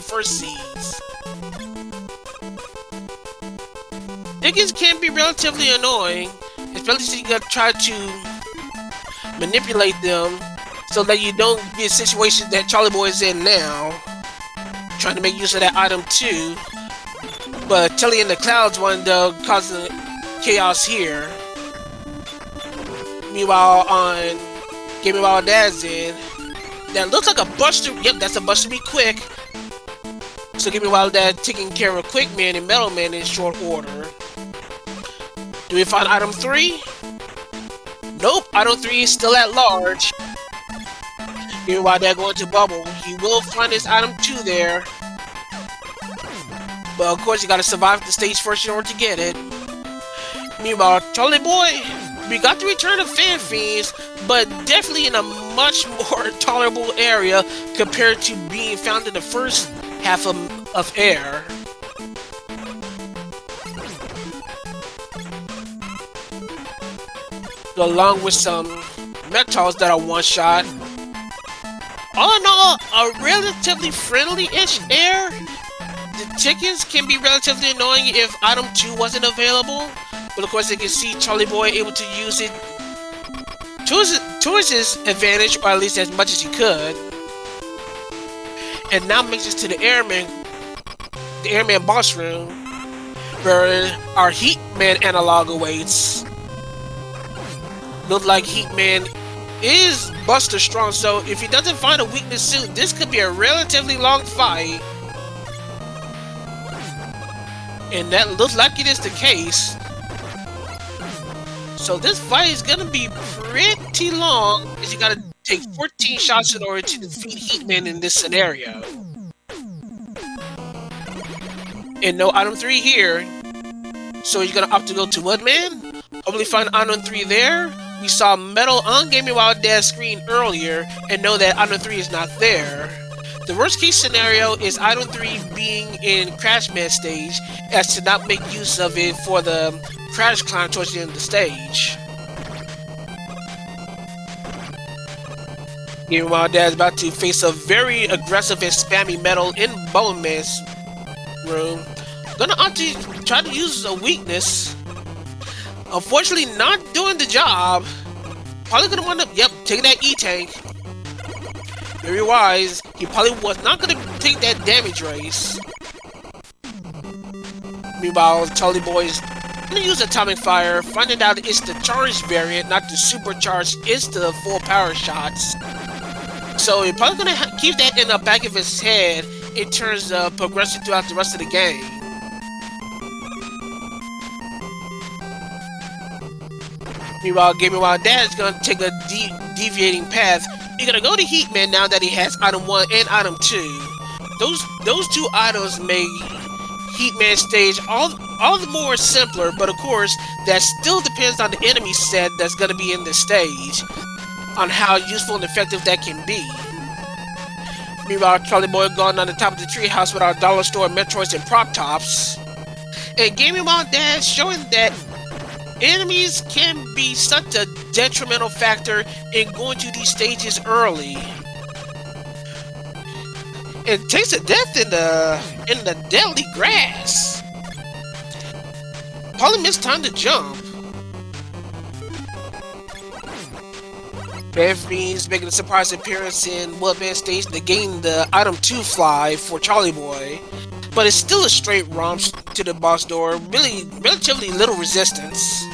first seeds. Diggins can be relatively annoying, especially since you gotta try to manipulate them so that you don't get situations that Charlieboy is in now, trying to make use of that item 2. But Telly in the Clouds wound up causing chaos here. Meanwhile, on GamingWhileDad's end, that looks like a Buster. Yep, that's a Buster Be Quick. So GamingWhileDad taking care of Quickman and Metalman in short order. Do we find item 3? Nope, item 3 is still at large. GamingWhileDad going to bubble. He will find his item 2 there. But of course, you gotta survive the stage first in order to get it. Meanwhile, Charlieboy, we got the return of Fan Fiends, but definitely in a much more tolerable area compared to being found in the first half of Air. Along with some metals that are one-shot. All in all, a relatively friendly-ish Air. The chickens can be relatively annoying if item 2 wasn't available, but of course you can see Charlieboy able to use it towards his advantage, or at least as much as he could. And now makes it to the airman boss room, where our Heatman analog awaits. Look like Heatman is Buster strong, so if he doesn't find a weakness soon, this could be a relatively long fight. And that looks like it is the case. So this fight is gonna be pretty long, as you gotta take 14 shots in order to defeat Heatman in this scenario. And no item 3 here. So you're gonna opt to go to Woodman. Hopefully find item 3 there. We saw metal on GamingWhileDad's screen earlier and know that item 3 is not there. The worst case scenario is item 3 being in Crashman stage, as to not make use of it for the crash climb towards the end of the stage. GamingWhileDad is about to face a very aggressive and spammy metal in Bowman's room. Gonna opt to try to use a weakness. Unfortunately, not doing the job. Probably gonna wind up, taking that E-Tank. Very wise. He probably was not gonna take that damage race. Meanwhile, Charlieboy's gonna use Atomic Fire, finding out it's the charged variant, not the supercharged, it's the full power shots. So he's probably gonna keep that in the back of his head in terms of progressing throughout the rest of the game. Meanwhile, GamingWhileDad is going to take a deviating path. He's going to go to Heatman now that he has item 1 and item 2. Those two items make Heatman stage all the more simpler, but of course, that still depends on the enemy set that's going to be in this stage, on how useful and effective that can be. Meanwhile, Charlieboy going on the top of the treehouse with our dollar store Metroids and Prop Tops. And GamingWhileDad showing that enemies can be such a detrimental factor in going to these stages early. It takes a death in the deadly grass. Probably missed time to jump. Fan Fiends making a surprise appearance in Woodman stage to gain the item 2 fly for Charlieboy. But it's still a straight romp to the boss door, really relatively little resistance.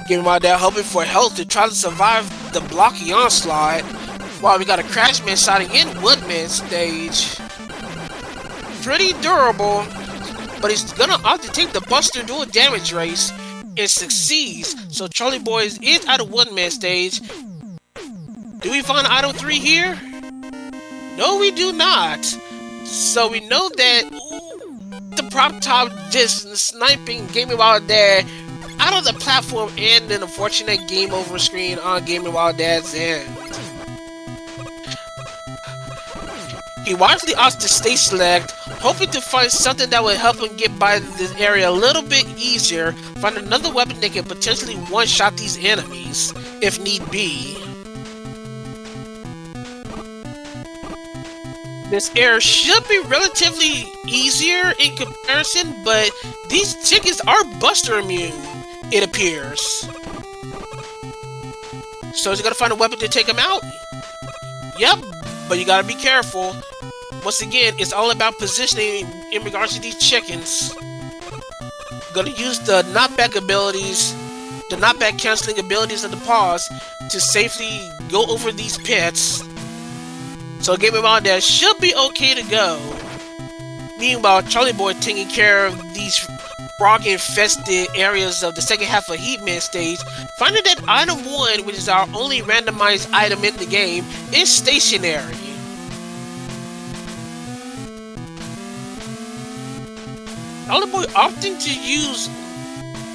GamingWhileDad hoping for health to try to survive the blocky onslaught, while we got a Crashman sighting in Woodman stage. Pretty durable, but he's gonna opt to take the Buster dual damage race and succeeds. So Charlieboy is out of Woodman stage. Do we find item 3 here? No, we do not. So we know that the Prop Top just sniping GamingWhileDad out of the platform and an unfortunate game over screen on GamingWhileDad's end. He wisely opts to stay select, hoping to find something that would help him get by this area a little bit easier, find another weapon that can potentially one-shot these enemies, if need be. This area should be relatively easier in comparison, but these chickens are Buster immune, it appears. So is he gonna find a weapon to take him out? Yep, but you gotta be careful. Once again, it's all about positioning in regards to these chickens. Gonna use the knockback abilities, the knockback canceling abilities of the paws to safely go over these pits. So GamingWhileDad should be okay to go. Meanwhile, Charlieboy taking care of these frog-infested areas of the second half of Heatman stage, finding that item 1, which is our only randomized item in the game, is stationary. Charlieboy opting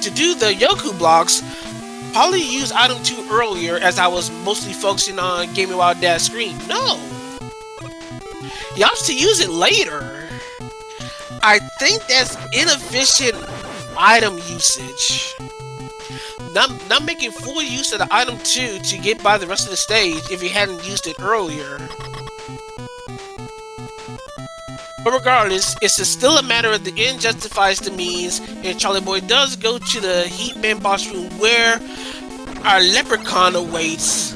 to do the Yoku blocks, probably used item 2 earlier as I was mostly focusing on GamingWhileDad's screen. No! He opts to use it later. I think that's inefficient item usage. Not making full use of the item 2 to get by the rest of the stage if he hadn't used it earlier. But regardless, it's still a matter of the end justifies the means, and Charlieboy does go to the Heatman boss room where our leprechaun awaits,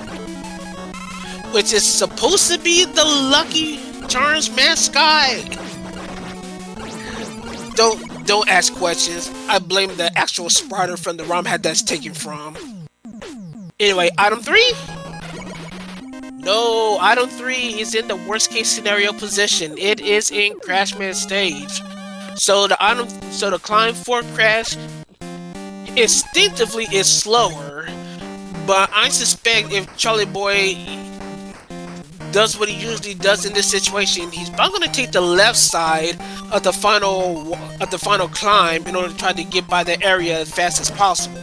which is supposed to be the Lucky Charms mascot. Don't ask questions. I blame the actual spriter from the ROM hack that's taken from. Anyway, item 3? No, item 3 is in the worst case scenario position. It is in Crashman stage. So the climb for Crash instinctively is slower, but I suspect if Charlieboy does what he usually does in this situation, he's probably going to take the left side of the final climb in order to try to get by the area as fast as possible.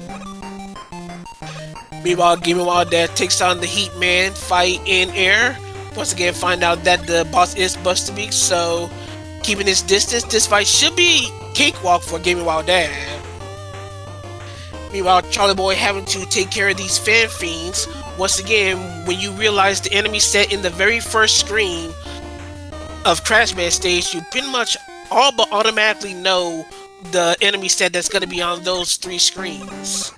Meanwhile, GamingWhileDad takes on the Heatman fight in air. Once again, find out that the boss is Busterbeak, so keeping his distance, this fight should be cakewalk for GamingWhileDad. Meanwhile, Charlieboy having to take care of these fan fiends. Once again, when you realize the enemy set in the very first screen of Crashman stage, you pretty much all but automatically know the enemy set that's going to be on those 3 screens.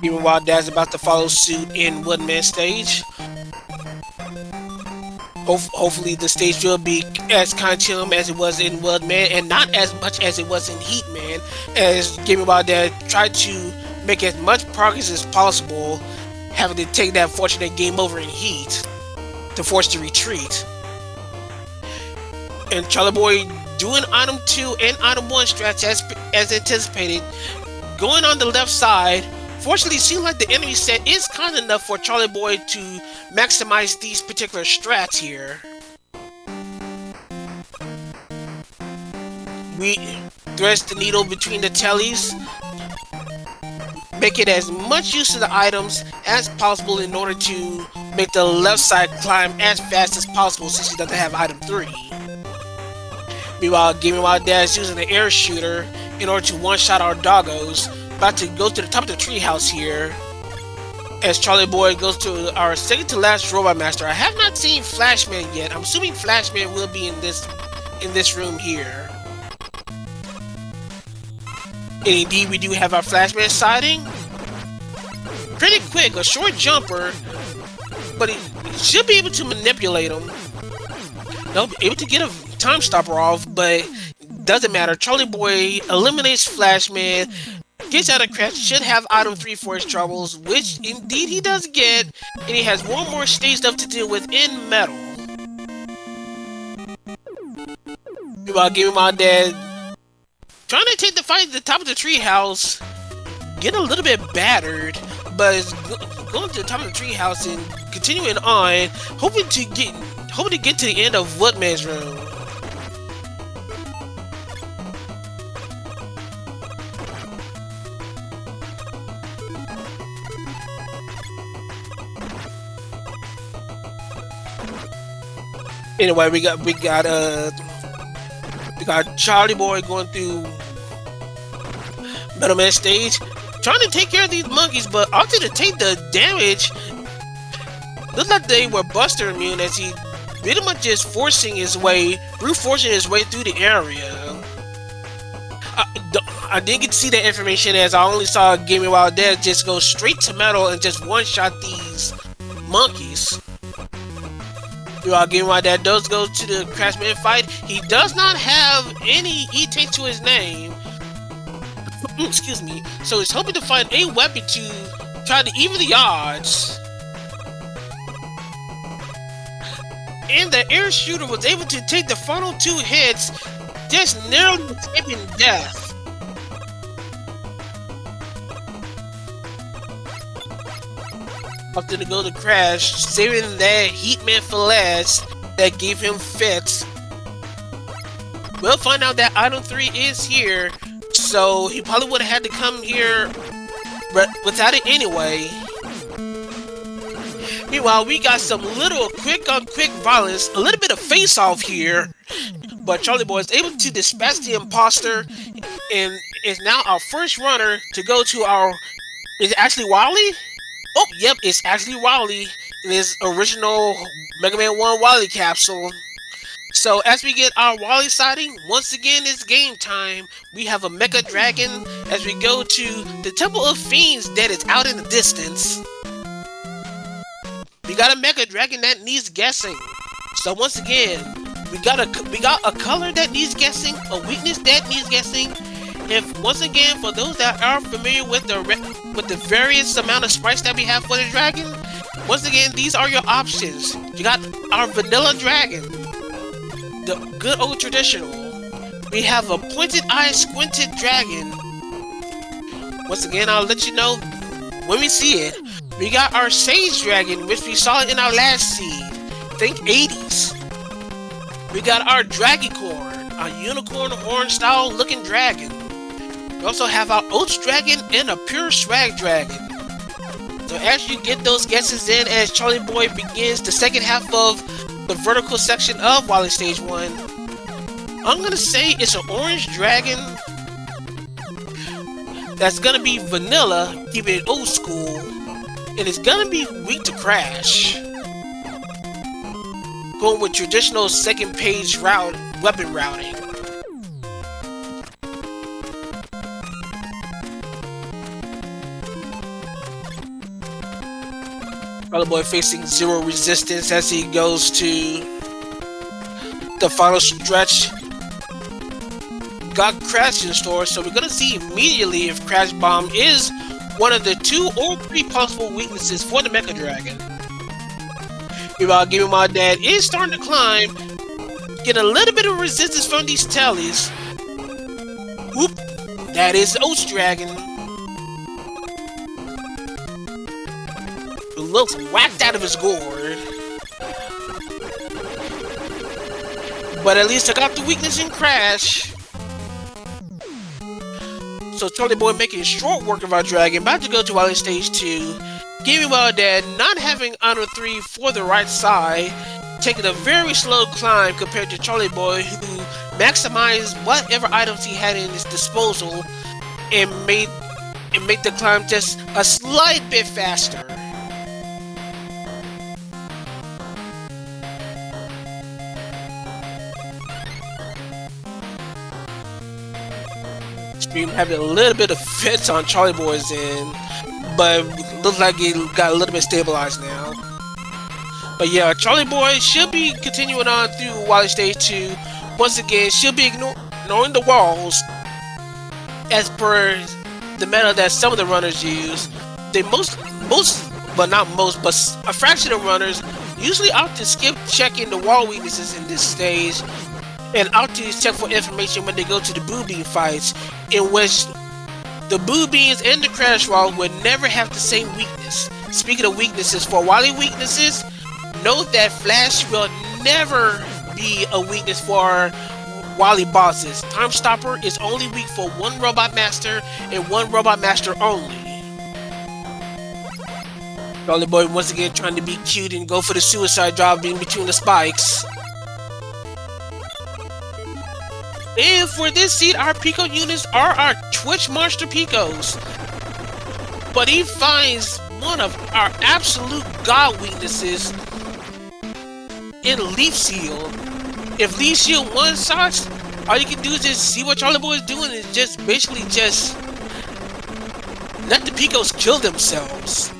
GamingWhileDad's about to follow suit in Woodman stage. Hopefully the stage will be as kind to him as it was in Woodman, and not as much as it was in Heatman, as GamingWhileDad tried to make as much progress as possible, having to take that fortunate game over in Heat to force the retreat. And Charlieboy doing item 2 and item 1 strats as anticipated, going on the left side. Fortunately, it seems like the enemy set is kind enough for Charlieboy to maximize these particular strats here. We thread the needle between the tellies, make it as much use of the items as possible in order to make the left side climb as fast as possible since he doesn't have item 3. Meanwhile, GamingWhileDad is using the air shooter in order to one-shot our doggos. About to go to the top of the treehouse here as Charlieboy goes to our second to last Robot Master. I have not seen Flashman yet. I'm assuming Flashman will be in this room here. And indeed, we do have our Flashman sighting. Pretty quick, a short jumper, but he should be able to manipulate him. Nope, able to get a time stopper off, but doesn't matter. Charlieboy eliminates Flashman. Gets out of Crash, should have item 3 for his troubles, which indeed he does get, and he has one more stage stuff to deal with in Metal. Meanwhile, GamingWhileDad trying to take the fight at the top of the treehouse, getting a little bit battered, but is going to the top of the treehouse and continuing on, hoping to get to the end of Woodman's room. Anyway, we got Charlieboy going through Metal Man stage, trying to take care of these monkeys, but opted to take the damage. Looked like they were Buster immune as he pretty much just brute forcing his way through the area. I didn't get to see that information as I only saw GamingWhileDad just go straight to Metal and just one-shot these monkeys. While GamingWhileDad does go to the Crashman fight, he does not have any E-Tank to his name. Excuse me. So he's hoping to find a weapon to try to even the odds. And the air shooter was able to take the final 2 hits, just narrowly escaping death. Opted to go to Crash, saving that Heatman for last that gave him fits. We'll find out that item 3 is here, so he probably would have had to come here but without it anyway. Meanwhile, we got some little quick-on-quick violence, a little bit of face-off here, but Charlieboy is able to dispatch the imposter and is now our first runner to go to our... Is it actually Wily? Oh, yep, it's actually Wily in his original Mega Man 1 Wily capsule. So as we get our Wily sighting, once again it's game time. We have a Mecha Dragon as we go to the Temple of Fiends that is out in the distance. We got a Mecha Dragon that needs guessing. So once again, we got a color that needs guessing, a weakness that needs guessing. If once again, for those that are familiar with the various amount of sprites that we have for the dragon, once again these are your options. You got our vanilla dragon, the good old traditional. We have a pointed eye squinted dragon. Once again, I'll let you know when we see it. We got our sage dragon, which we saw in our last seed. Think 80s. We got our Dragicorn, a unicorn horn style looking dragon. We also have our Oats dragon and a pure swag dragon. So as you get those guesses in, as Charlieboy begins the second half of the vertical section of Wily Stage 1, I'm gonna say it's an orange dragon that's gonna be vanilla, keeping it old school, and it's gonna be weak to Crash. Going with traditional second page weapon routing. Charlieboy facing 0 resistance as he goes to the final stretch. Got Crash in store, so we're gonna see immediately if Crash Bomb is one of the 2 or 3 possible weaknesses for the Mecha Dragon. Meanwhile, GamingWhileDad is starting to climb, get a little bit of resistance from these tellies. Whoop! That is the Oats Dragon. Who looks whacked out of his gourd. But at least I got the weakness in Crash. So Charlieboy making short work of our dragon, about to go to Wily Stage 2. GamingWhileDad not having Honor 3 for the right side, taking a very slow climb compared to Charlieboy, who maximized whatever items he had in his disposal and made the climb just a slight bit faster. Stream having a little bit of fits on Charlieboy's end, but looks like he got a little bit stabilized now. But yeah, Charlieboy should be continuing on through Wily Stage 2. Once again, she'll be ignoring the walls as per the meta that some of the runners use. They most, but not most, but a fraction of runners usually opt to skip checking the wall weaknesses in this stage and opt to check for information when they go to the Boo Bean fights, in which the Boo Beans and the Crash Wall would never have the same weakness. Speaking of weaknesses, for Wily weaknesses, note that Flash will never be a weakness for Wily bosses. Time Stopper is only weak for 1 Robot Master and 1 Robot Master only. Charlieboy once again trying to be cute and go for the suicide drop in between the spikes. And for this seed, our Pico units are our Twitch Monster Picos. But he finds one of our absolute god weaknesses in Leaf Seal. If Leaf Seal one-shots, all you can do is just see what Charlieboy is doing and just basically just let the Picos kill themselves.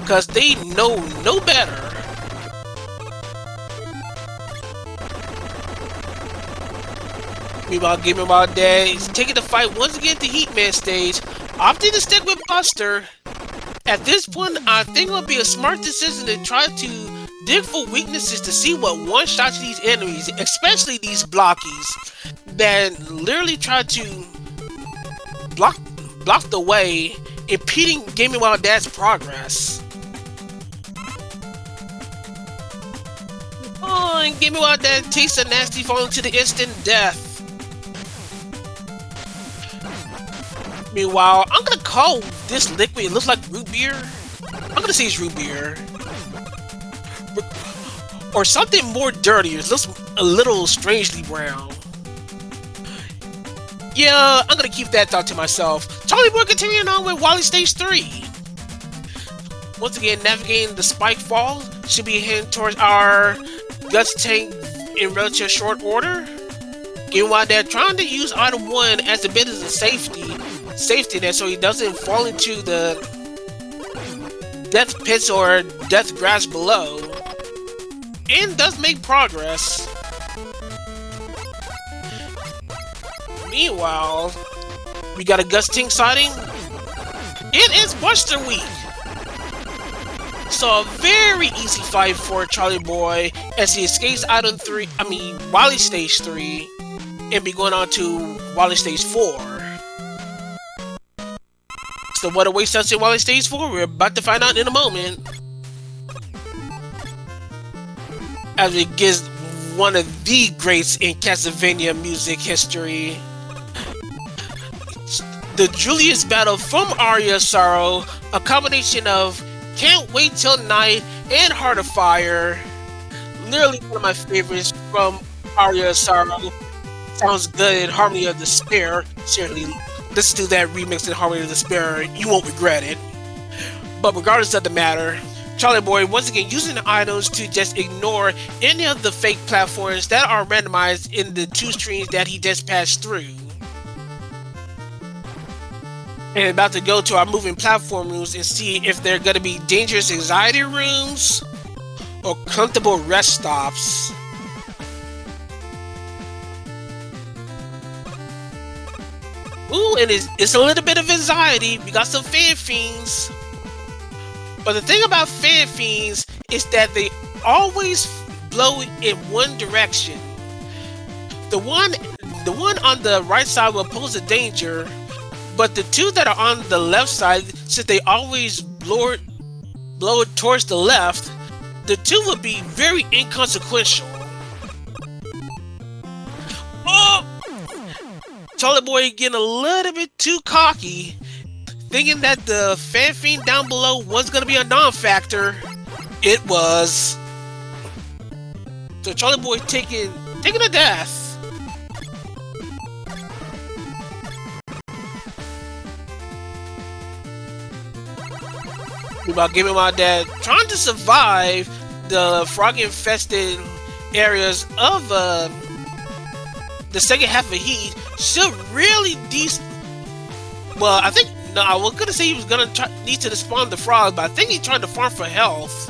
Because they know no better. Meanwhile, GamingWhileDad is taking the fight once again to Heatman stage, opting to stick with Buster. At this point, I think it would be a smart decision to try to dig for weaknesses to see what one-shots these enemies, especially these blockies, that literally try to block the way, impeding GamingWhileDad's progress. Oh, and GamingWhileDad tastes a nasty falling to the instant death. Meanwhile, I'm gonna call this liquid, it looks like root beer. I'm gonna say it's root beer. Or something more dirty, it looks a little strangely brown. Yeah, I'm gonna keep that thought to myself. Charlieboy continuing on with Wily Stage 3. Once again, navigating the spike fall, should be heading towards our guts tank in relative short order. GamingWhileDad trying to use item 1 as a bit of a safety net so he doesn't fall into the death pits or death grass below. And does make progress. Meanwhile, we got a guts tank sighting. It is Buster Week. So a very easy fight for Charlieboy as he escapes Wily Stage 3 and be going on to Wily Stage 4. So what awaits us in Wily Stage 4? We're about to find out in a moment. As it gives one of the greats in Castlevania music history. The Julius battle from Aria Sorrow, a combination of Can't Wait Till Night and Heart of Fire. Literally one of my favorites from Aria Sorrow. Sounds good, Harmony of Despair. Certainly, listen to that remix in Harmony of Despair, you won't regret it. But regardless of the matter, Charlieboy once again using the items to just ignore any of the fake platforms that are randomized in the 2 streams that he just passed through. And about to go to our moving platform rooms and see if they're going to be dangerous anxiety rooms or comfortable rest stops. Ooh, and it's a little bit of anxiety. We got some fan fiends. But the thing about fan fiends is that they always blow in one direction. The one on the right side will pose a danger, but the 2 that are on the left side, since they always blow it towards the left, the 2 will be very inconsequential. Oh! Charlieboy getting a little bit too cocky, thinking that the fan fiend down below was going to be a non-factor. It was. So Charlieboy taking a death. About GamingWhileDad trying to survive the frog-infested areas of the second half of Heat. Still really decent. Well, I think. No, I was gonna say he was gonna need to spawn the frog, but I think he tried to farm for health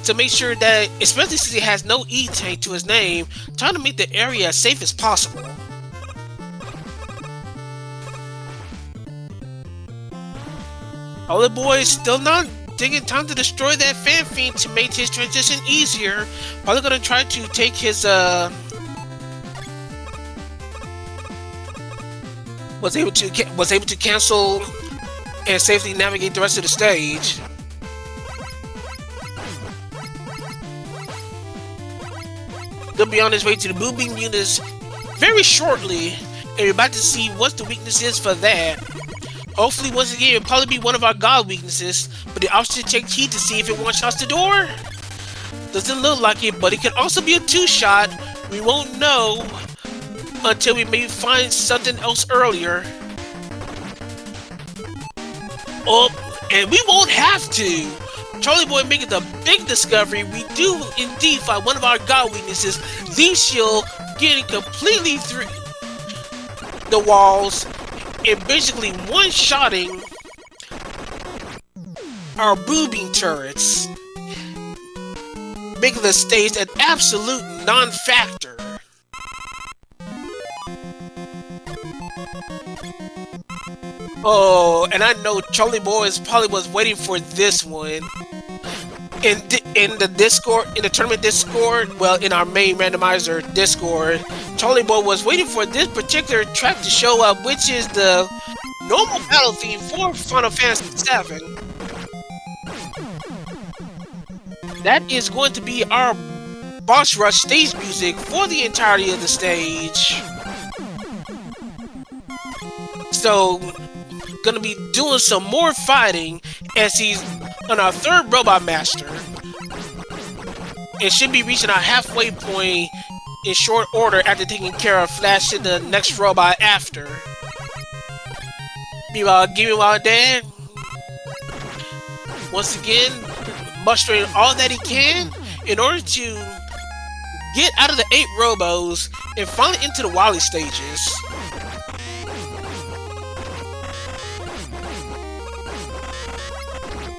to make sure that, especially since he has no E tank to his name, trying to make the area as safe as possible. Charlieboy still not taking time to destroy that fan fiend to make his transition easier. Probably gonna try to take his was able to cancel and safely navigate the rest of the stage. He'll be on his way to the Boo Beam units very shortly, and we're about to see what the weakness is for that. Hopefully, once again, it'll probably be one of our god weaknesses, but the option to take heat to see if it one-shots the door. Doesn't look like it, but it could also be a 2-shot. We won't know until we maybe find something else earlier. Oh, and we won't have to. Charlieboy making the big discovery. We do indeed find one of our god weaknesses, the shield, getting completely through the walls and basically one-shotting our boobing turrets, making the stage an absolute non-factor. Oh, and I know Charlieboy probably was waiting for this one. in the Discord, in the tournament Discord, well, in our main randomizer Discord, Charlieboy was waiting for this particular track to show up, which is the normal battle theme for Final Fantasy VII. That is going to be our boss rush stage music for the entirety of the stage. So, gonna be doing some more fighting as he's on our third Robot Master. It should be reaching our halfway point in short order after taking care of Flash and the next robot after. Meanwhile, GamingWhileDad, once again, mustering all that he can in order to get out of the 8 robos and finally into the Wily stages.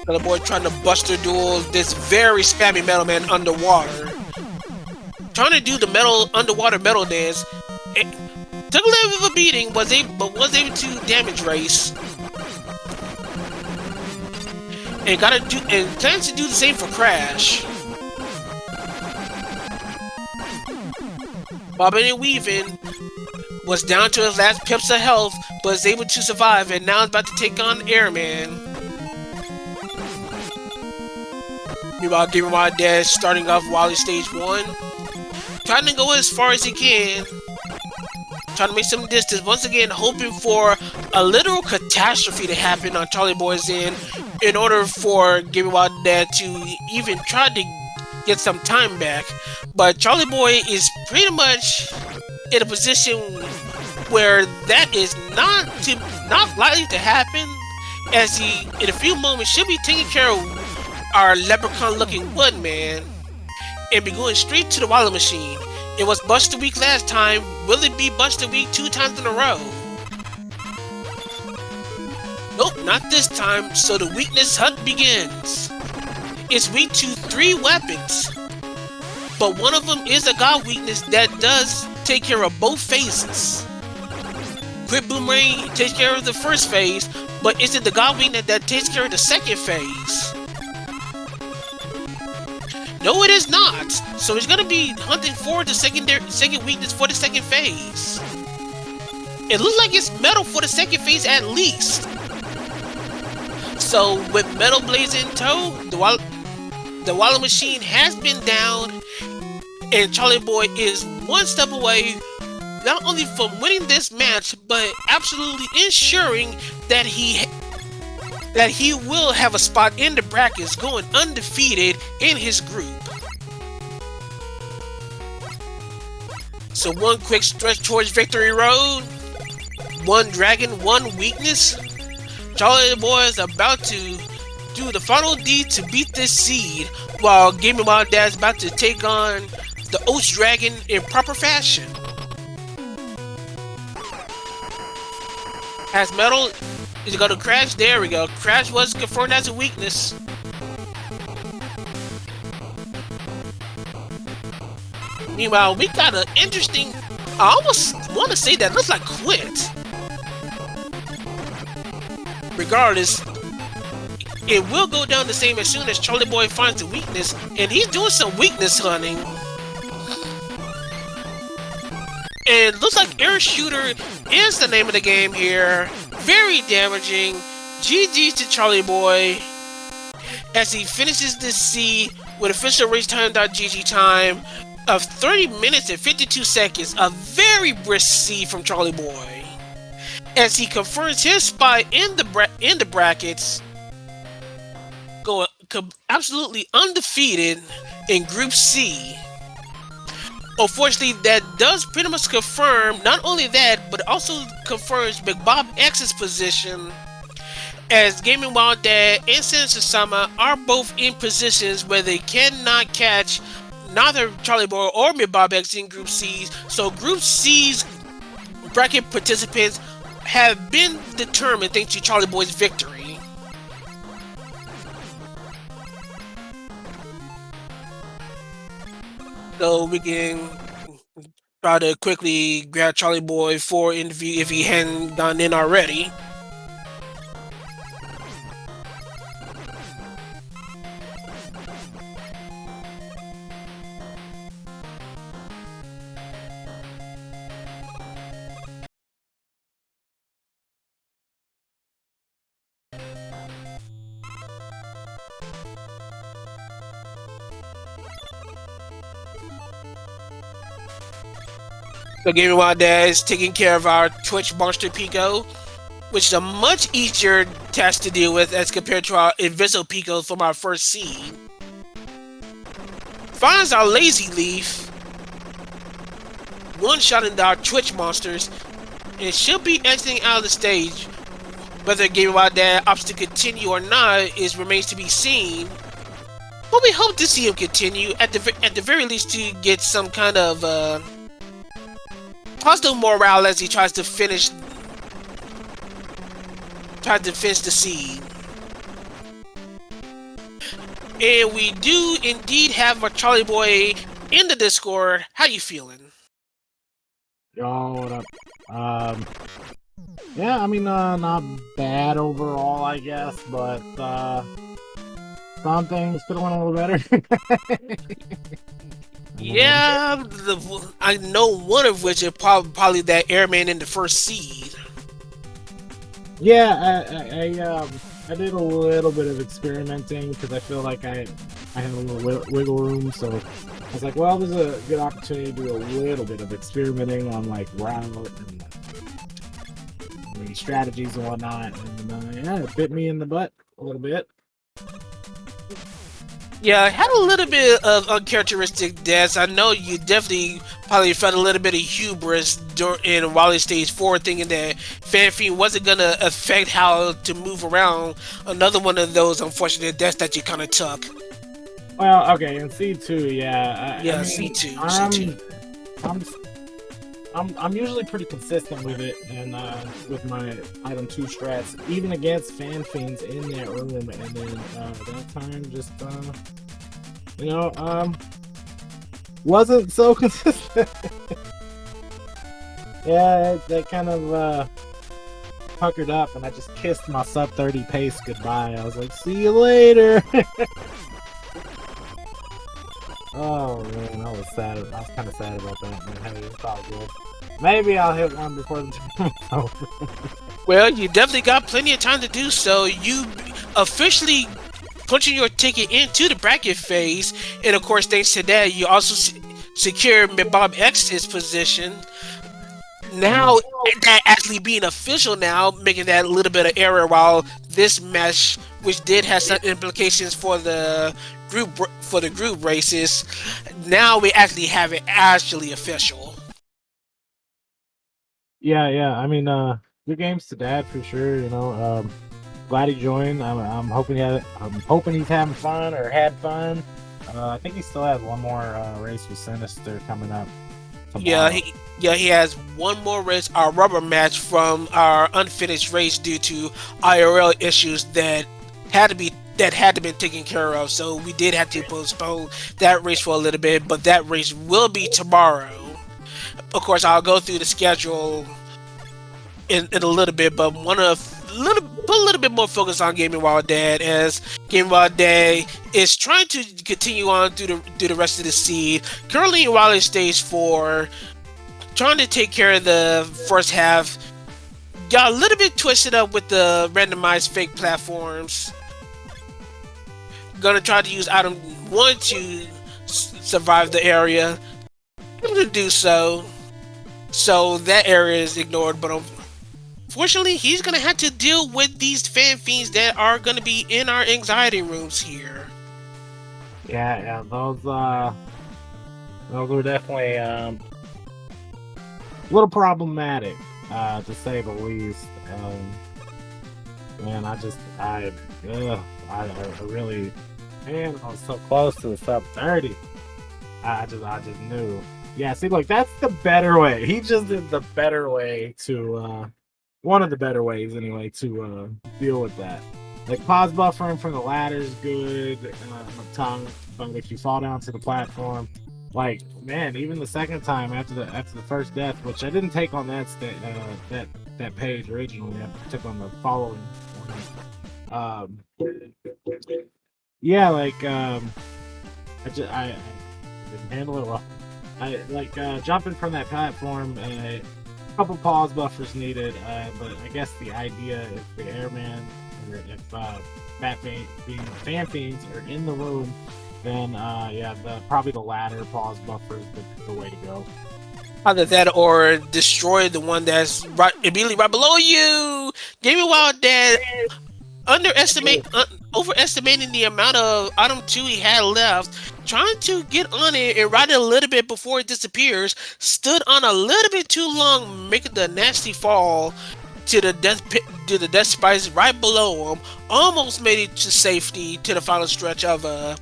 Another boy trying to buster duel this very spammy Metal Man underwater. Trying to do the underwater metal dance. It took a little bit of a beating, but was able to damage race. And plans to do the same for Crash. Bobbing and weaving was down to his last pips of health, but is able to survive, and now is about to take on Airman. Meanwhile, GamingWhileDad starting off Wily Stage 1. Trying to go as far as he can. Trying to make some distance. Once again, hoping for a literal catastrophe to happen on Charlieboy's end in order for GamingWhileDad to even try to get some time back. But Charlieboy is pretty much in a position where that is not likely to happen, as he, in a few moments, should be taking care of our leprechaun-looking Woodman and be going straight to the Wily Machine. It was Buster Week last time. Will it be Buster Week 2 times in a row? Nope, not this time. So the weakness hunt begins. It's weak to 3 weapons, but one of them is a God weakness that does take care of both phases. Quick Boomerang takes care of the first phase, but is it the God weakness that takes care of the second phase? No, it is not. So he's gonna be hunting for the second weakness for the second phase. It looks like it's metal for the second phase at least. So with Metal Blaze in tow, the Wily Machine has been down, and Charlieboy is one step away, not only from winning this match, but absolutely ensuring that he will have a spot in the brackets, going undefeated in his group. So one quick stretch towards victory road. One dragon, one weakness. Charlieboy is about to do the final deed to beat this seed, while GamingWhileDad is about to take on the Oats Dragon in proper fashion. Has Metal... Is it going to Crash? There we go. Crash was confirmed as a weakness. Meanwhile, we got an interesting... I almost want to say that looks like Quit. Regardless, it will go down the same as soon as Charlieboy finds a weakness, and he's doing some weakness hunting. And looks like Air Shooter is the name of the game here. Very damaging. GG's to Charlieboy as he finishes this seed with official race time.gg time of 30 minutes and 52 seconds. A very brisk seed from Charlieboy as he confirms his spot in the brackets, going absolutely undefeated in Group C. Unfortunately, that does pretty much confirm not only that, but also confirms McBob X's position, as GamingWhileDad and Sensor-sama are both in positions where they cannot catch neither Charlieboy or McBob X in Group C. So Group C's bracket participants have been determined thanks to Charlieboy's victory. So we can try to quickly grab Charlieboy for interview if he hadn't gone in already. So GamingWhileDad is taking care of our Twitch Monster Pico, which is a much easier task to deal with as compared to our Invisible Pico from our first seed. Finds our Lazy Leaf, one-shotting our Twitch monsters, and should be exiting out of the stage. Whether GamingWhileDad opts to continue or not remains to be seen. But we hope to see him continue, at the very least, to get some kind of positive morale as he tries to finish the seed. And we do indeed have a Charlieboy in the Discord. How you feeling? Yo, what up? Yeah, I mean, not bad overall, I guess, but some things could have went a little better. Yeah, I know one of which is probably that airman in the first seed. Yeah, I did a little bit of experimenting because I feel like I had a little wiggle room, so I was like, well, there's a good opportunity to do a little bit of experimenting on like route and maybe strategies and whatnot, and yeah, it bit me in the butt a little bit. Yeah, I had a little bit of uncharacteristic deaths. I know you definitely probably felt a little bit of hubris in Wally Stage 4, thinking that Fanfiend wasn't going to affect how to move around. Another one of those unfortunate deaths that you kind of took. Well, okay, in C2, yeah. Yeah, I mean, C2. I'm usually pretty consistent with it, and with my item 2 strats, even against fan fiends in that room, and then that time just wasn't so consistent. Yeah, that kind of puckered up, and I just kissed my sub 30 pace goodbye. I was like, see you later. Oh man, I was sad. I was kind of sad about that. Man. Hey, it's all good. Maybe I'll hit one before the tournament's over. Well, you definitely got plenty of time to do so. You officially punching your ticket into the bracket phase, and of course, thanks to that, you also secure Bob X's position. Now, that actually being official now, making that a little bit of error, while this match, which did have some implications for the group races, now we actually have it actually official. Yeah. I mean, good games to Dad for sure. You know, glad he joined. I'm hoping he's having fun or had fun. I think he still has one more race with Sinister coming up tomorrow. He has one more race, our rubber match from our unfinished race due to IRL issues that had to be taken care of. So we did have to postpone that race for a little bit, but that race will be tomorrow. Of course, I'll go through the schedule in a little bit, but want to put a little bit more focus on GamingWhileDad, as GamingWhileDad is trying to continue on through the rest of the seed. Currently in Wally Stage 4, trying to take care of the first half. Got a little bit twisted up with the randomized fake platforms. Gonna try to use item 1 to survive the area. Able to do so. So that area is ignored, but unfortunately, he's gonna have to deal with these fan fiends that are gonna be in our anxiety rooms here. Yeah, those were definitely a little problematic, to say the least. Man, I really, man, I was so close to the sub 30. I just knew. Yeah, see, like, that's the better way. He just did the better way to, one of the better ways, anyway, to deal with that. Like, pause buffering from the ladder is good, up top, but if you fall down to the platform, like, man, even the second time after the first death, which I didn't take on that page originally, I took on the following one. Yeah, like, I didn't handle it well. I like jumping from that platform. A couple pause buffers needed, but I guess the idea is the airman or if fan fiends are in the room, then yeah, probably the latter pause buffer is the way to go. Either that or destroy the one that's immediately right below you. GamingWhileDad overestimating the amount of item 2 he had left, trying to get on it and ride it a little bit before it disappears, stood on a little bit too long, making the nasty fall to the death pit, to the death spice right below him, almost made it to safety to the final stretch of the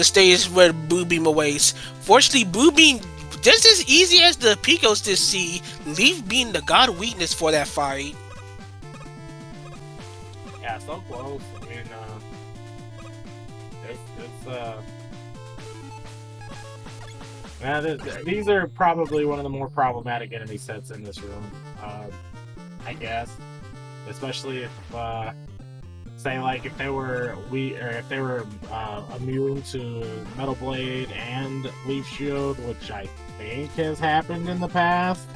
stage where Boo Beam awaits. Fortunately, Boo Beam just as easy as the Picos to see, Leaf being the god weakness for that fight. Yeah, so close. I mean, these are probably one of the more problematic enemy sets in this room. I guess, especially if, say, like if they were immune to Metal Blade and Leaf Shield, which I think has happened in the past.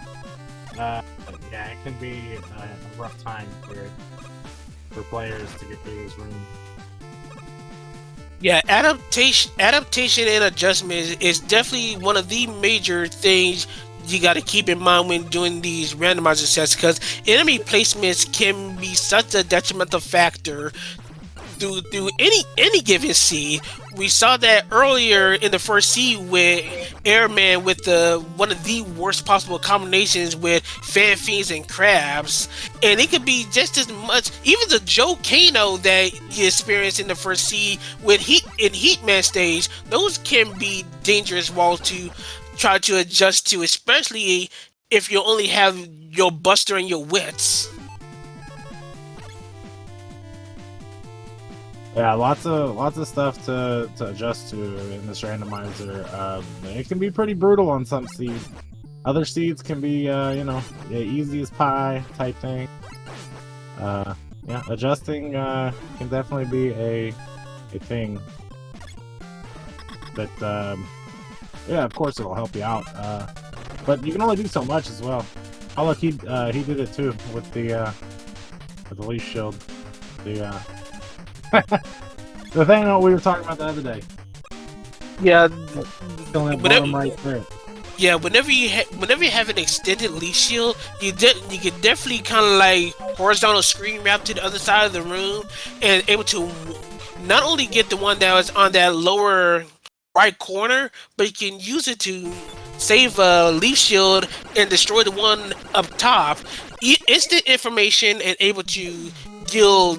Yeah, it can be a rough time for players to get through this room. Yeah, adaptation and adjustment is definitely one of the major things you got to keep in mind when doing these randomizer sets, because enemy placements can be such a detrimental factor through any given seed. We saw that earlier in the first seed with Airman with one of the worst possible combinations with Fan Fiends and Crabs, and it could be just as much. Even the Joe Kano that you experienced in the first seed with Heatman stage, those can be dangerous walls to try to adjust to, especially if you only have your Buster and your Wits. Yeah, lots of stuff to adjust to in this randomizer. It can be pretty brutal on some seeds. Other seeds can be, easy as pie type thing. Yeah, adjusting can definitely be a thing. But yeah, of course it'll help you out. But you can only do so much as well. Oh look, he did it too with the leash shield. The thing that we were talking about the other day. Yeah, right there. Yeah, whenever you have an extended leaf shield, you can definitely kind of like horizontal screen wrap to the other side of the room and able to not only get the one that was on that lower right corner, but you can use it to save a leaf shield and destroy the one up top. Instant information and able to deal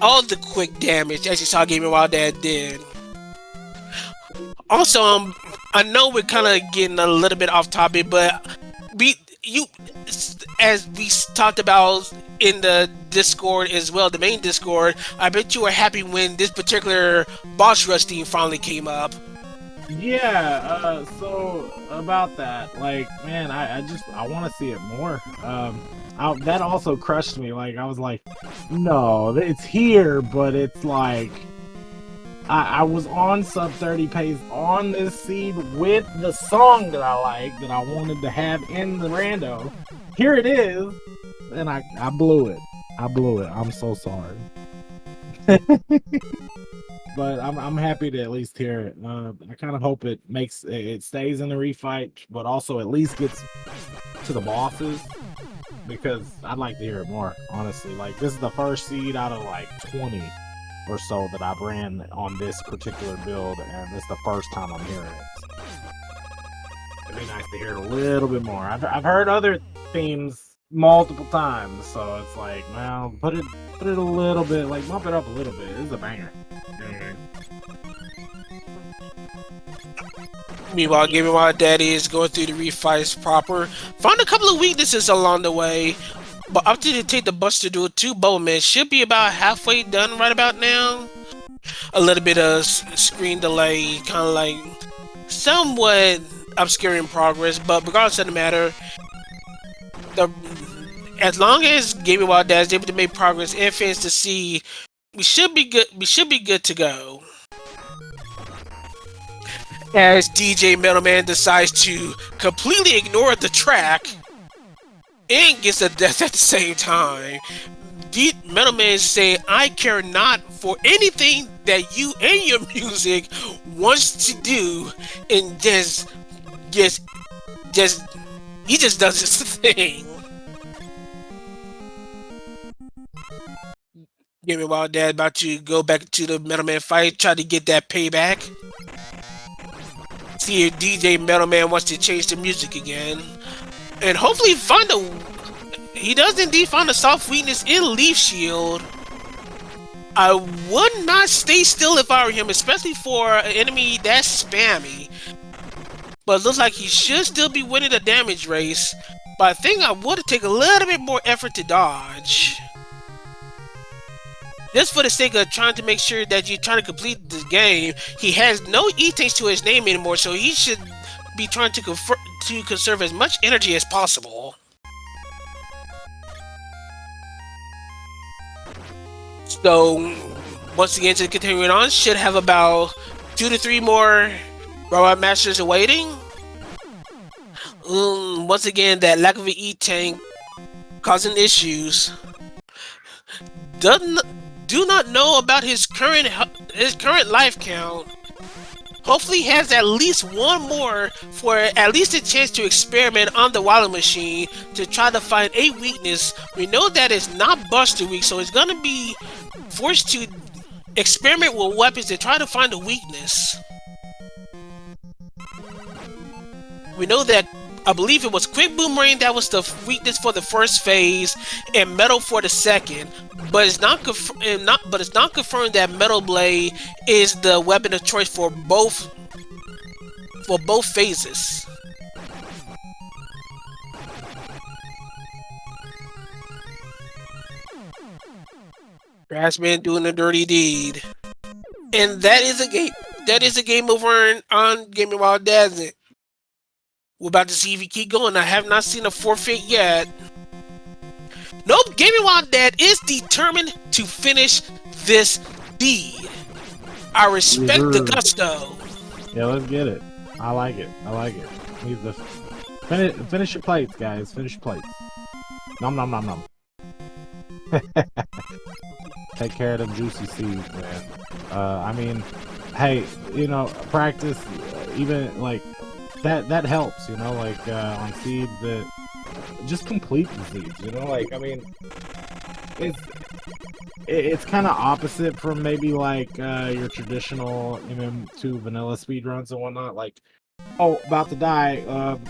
all the quick damage, as you saw GamingWhileDad did. Also, I know we're kind of getting a little bit off topic, but as we talked about in the Discord as well, the main Discord, I bet you were happy when this particular boss rush theme finally came up. Yeah, so about that, like, man, I want to see it more. That also crushed me. Like, I was like, no, it's here, but it's like, I was on sub 30 pace on this seed with the song that I like, that I wanted to have in the rando. Here it is, and I blew it. I'm so sorry. But I'm happy to at least hear it. I kind of hope it stays in the refight, but also at least gets to the bosses, because I'd like to hear it more, honestly. Like, this is the first seed out of like 20 or so that I've ran on this particular build, and this is the first time I'm hearing it. It'd be nice to hear it a little bit more. I've heard other themes multiple times, so it's like, well, put it a little bit, like, bump it up a little bit. This is a banger. Meanwhile, GamingWhileDad is going through the refights proper. Found a couple of weaknesses along the way, but after they take the Buster Duel to Bowman, should be about halfway done right about now. A little bit of screen delay, kind of like somewhat obscuring progress, but regardless of the matter, as long as GamingWhileDad is able to make progress and fans to see, we should be good. We should be good to go. As DJ Metalman decides to completely ignore the track and gets a death at the same time, Metal Man say, "I care not for anything that you and your music wants to do," and just, just, he just does his thing. GamingWhileDad about to go back to the Metal Man fight, try to get that payback. See if DJ Metal Man wants to change the music again, and hopefully find a. He does indeed find a soft weakness in Leaf Shield. I would not stay still if I were him, especially for an enemy that's spammy. But it looks like he should still be winning the damage race. But I think I would take a little bit more effort to dodge. Just for the sake of trying to make sure that you're trying to complete the game, he has no E-tanks to his name anymore, so he should be trying to conserve as much energy as possible. So, once again, to continuing on, should have about 2 to 3 more Robot Masters awaiting. Once again, that lack of an E-tank causing issues. Do not know about his current life count. Hopefully he has at least one more for at least a chance to experiment on the Wily Machine to try to find a weakness. We know that it's not Buster Week, so it's gonna be forced to experiment with weapons to try to find a weakness. We know that I believe it was Quick Boomerang that was the weakness for the first phase, and Metal for the second. But it's not confirmed that Metal Blade is the weapon of choice for both phases. Grassman doing a dirty deed, and that is a game. That is a game over on GamingWhileDad. We're about to see if he keep going. I have not seen a forfeit yet. Nope, GamingWhileDad is determined to finish this deed. I respect the gusto. Yeah, let's get it. I like it. I like it. Leave the finish your plates, guys. Finish your plates. Nom nom nom nom. Take care of them juicy seeds, man. I mean, hey, you know, practice. Even like that helps. You know, like on seeds that. Just complete the seeds, you know, like, I mean, it's kind of opposite from maybe like your traditional MM2 vanilla speedruns and whatnot, like, oh, about to die,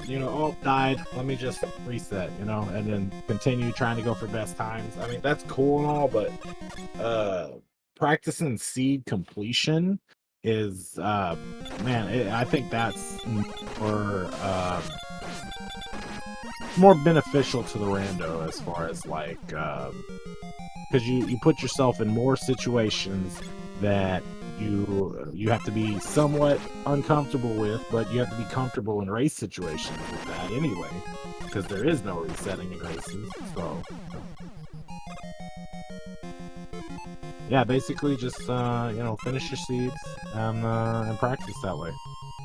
you know, oh, died, let me just reset, you know, and then continue trying to go for best times. I mean, that's cool and all, but practicing seed completion is, man, I think that's more beneficial to the rando as far as like because you put yourself in more situations that you have to be somewhat uncomfortable with, but you have to be comfortable in race situations with that anyway, because there is no resetting in races. So yeah, basically just you know, finish your seeds and practice that way,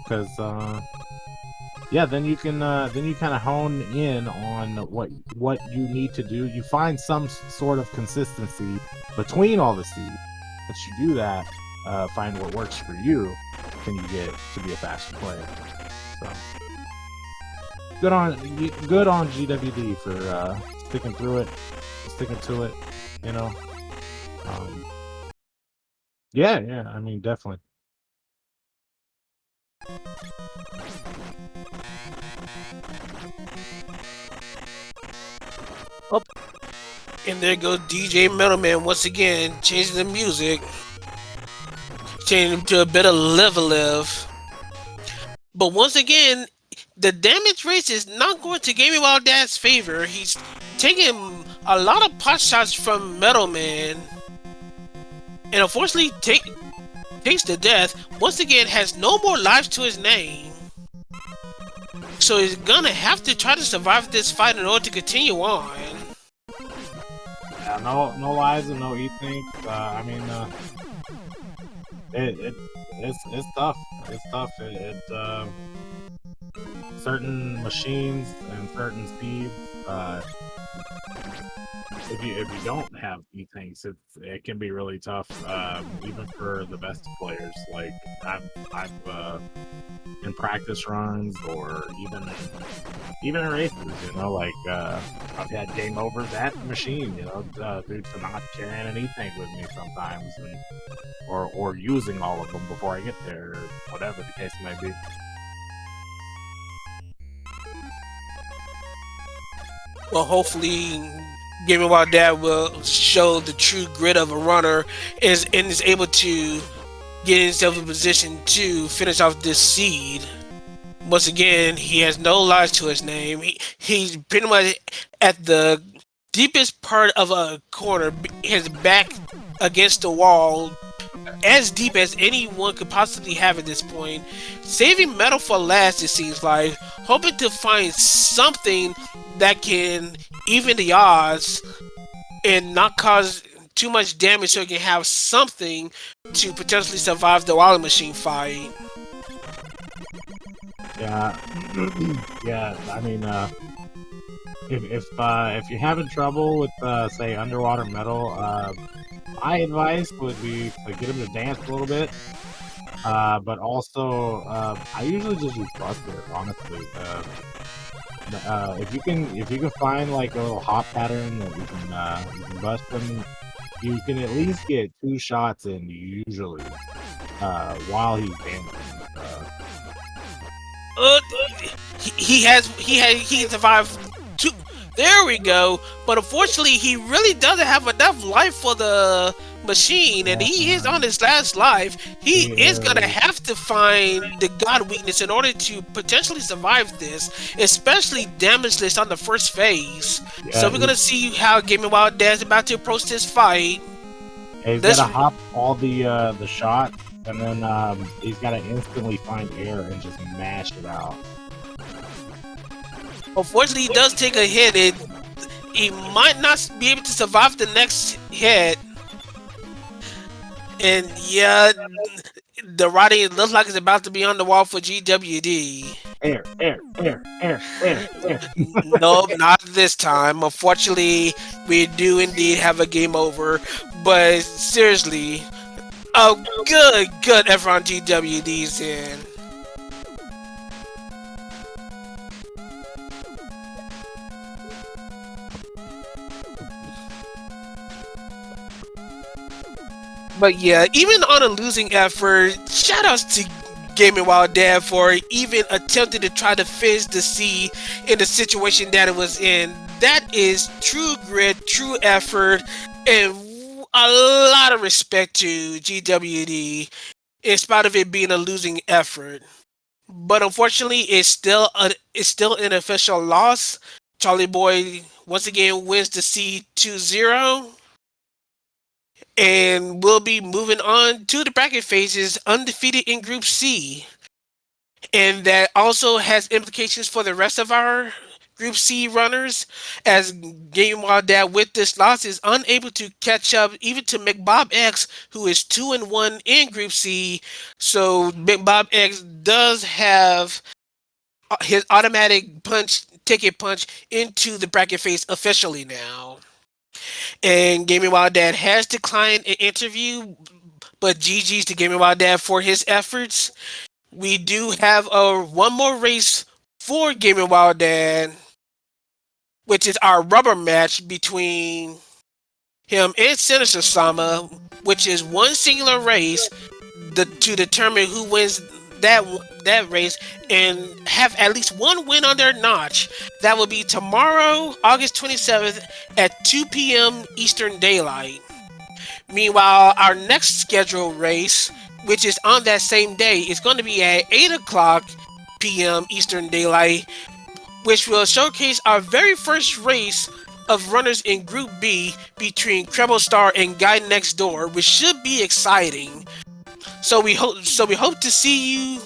because yeah, then you can kind of hone in on what you need to do. You find some sort of consistency between all the seeds. Once you do that, find what works for you, then you get to be a faster player. So good on GWD for sticking through it, sticking to it. You know, yeah. I mean, definitely. Oh, and there goes DJ Metal Man once again, changing the music, changing to a better level. But once again, the damage race is not going to GamingWhileDad's favor. He's taking a lot of pot shots from Metal Man, and unfortunately takes the death. Once again, has no more lives to his name. So he's gonna have to try to survive this fight in order to continue on. Yeah, no lives and no E-tanks. I mean, it's tough. It's tough. Certain machines and certain speeds if you don't have E-tanks, it can be really tough, even for the best players. Like I've in practice runs or even in races, you know, like I've had game overs at the machine, you know, due to not carrying an E-tank with me sometimes, and or using all of them before I get there, or whatever the case may be. Well, hopefully, GamingWhileDad will show the true grit of a runner and is able to get himself in position to finish off this seed. Once again, he has no lies to his name. He's pretty much at the deepest part of a corner, his back against the wall, as deep as anyone could possibly have at this point. Saving metal for last, it seems like, hoping to find something that can even the odds and not cause too much damage so he can have something to potentially survive the Wally Machine fight. Yeah, yeah. I mean, if you're having trouble with say underwater metal, my advice would be to get him to dance a little bit. But also, I usually just use Buster, honestly. If you can find like a little hop pattern that you can bust them, you can at least get 2 shots in usually while he's dancing. He can survive 2. There we go. But unfortunately, he really doesn't have enough life for the machine, and he is on his last life. He is gonna have to find the god weakness in order to potentially survive this, especially damageless on the first phase. Yeah, So we're gonna see how GamingWhileDad is about to approach this fight. He's gotta hop all the shot, and then he's gotta instantly find air and just mash it out. Unfortunately, he does take a hit, and he might not be able to survive the next hit. And yeah, the writing looks like it's about to be on the wall for GWD. Air. Nope, not this time. Unfortunately, we do indeed have a game over. But seriously, oh, good effort on GWD's end. But yeah, even on a losing effort, shoutouts to GamingWhileDad for even attempting to try to finish the seed in the situation that it was in. That is true grit, true effort, and a lot of respect to GWD in spite of it being a losing effort. But unfortunately, it's still an official loss. Charlieboy once again wins the seed 2-0. And we'll be moving on to the bracket phases undefeated in Group C. And that also has implications for the rest of our Group C runners, as GamingWhileDad with this loss is unable to catch up even to McBobX, who is 2-1 in Group C. So McBobX does have his automatic ticket punch into the bracket phase officially now. And GamingWhileDad has declined an interview, but GG's to GamingWhileDad for his efforts. We do have one more race for GamingWhileDad, which is our rubber match between him and Sinister Sama, which is one singular race to determine who wins that race and have at least one win on their notch. That will be tomorrow, August 27th at 2 p.m. Eastern Daylight. Meanwhile, our next scheduled race, which is on that same day, is going to be at 8 o'clock p.m. Eastern Daylight, which will showcase our very first race of runners in Group B between Treble Star and Guy Next Door, which should be exciting. So we hope to see you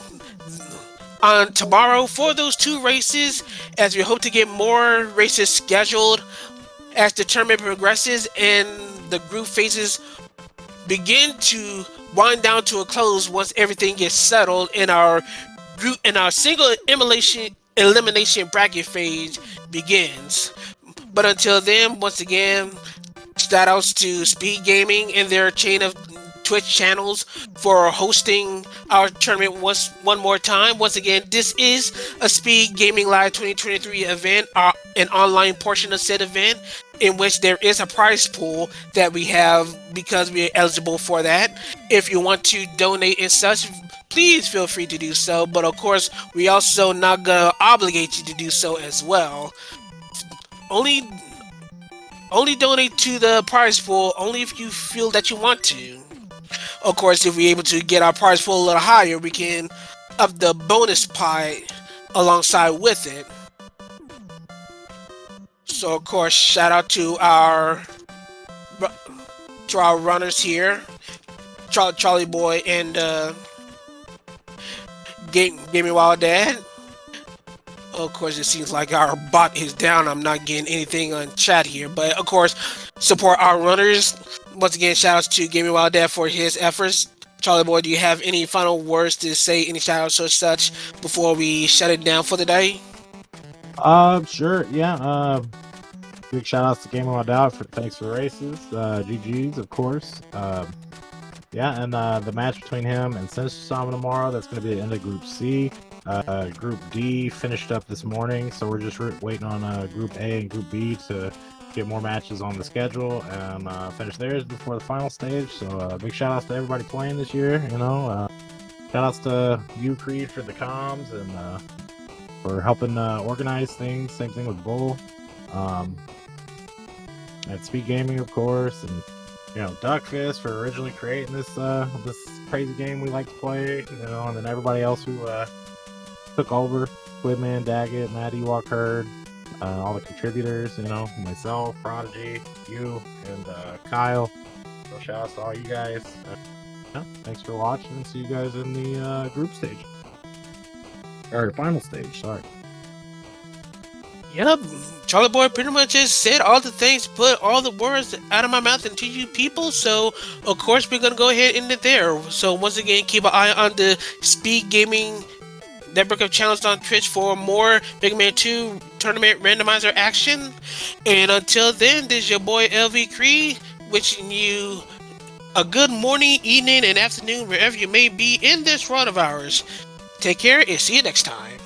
on tomorrow for those 2 races, as we hope to get more races scheduled as the tournament progresses and the group phases begin to wind down to a close once everything gets settled in our single elimination bracket phase begins. But until then, once again, Shout outs to Speed Gaming and their chain of Twitch channels for hosting our tournament one more time. Once again, this is a Speed Gaming Live 2023 event, an online portion of said event, in which there is a prize pool that we have because we are eligible for that. If you want to donate and such, please feel free to do so. But of course, we also not gonna obligate you to do so as well. Only donate to the prize pool only if you feel that you want to. Of course, if we're able to get our prize pool a little higher, we can up the bonus pie alongside with it. So, of course, shout out to our runners here, Charlieboy and GamingWhileDad. Of course, it seems like our bot is down. I'm not getting anything on chat here, but of course, support our runners. Once again, shout outs to GamingWhileDad for his efforts. Charlieboy, do you have any final words to say, any shout outs or such before we shut it down for the day? Sure, yeah. Big shout outs to GamingWhileDad for thanks for the races. GG's, of course. Yeah, and the match between him and Sinister tomorrow, that's going to be the end of Group C. Group D finished up this morning, so we're just waiting on Group A and Group B to get more matches on the schedule and finish theirs before the final stage. So big shout outs to everybody playing this year, you know. Shout outs to you, Creed, for the comms and for helping organize things. Same thing with Bull. At Speed Gaming, of course, and you know, Duckfist for originally creating this this crazy game we like to play, you know, and then everybody else who took over, Squidman, Daggett, Matt Ewok Herd, all the contributors, you know, myself, Prodigy, you, and Kyle. So shout outs to all you guys. Yeah, thanks for watching, and see you guys in the group stage. Or final stage, sorry. Yep, Charlieboy pretty much just said all the things, put all the words out of my mouth into you people, so of course we're gonna go ahead and end it there. So once again, keep an eye on the Speed Gaming network of channels on Twitch for more Mega Man 2 tournament randomizer action. And until then, this is your boy LV Creed, wishing you a good morning, evening, and afternoon wherever you may be in this world of ours. Take care and see you next time.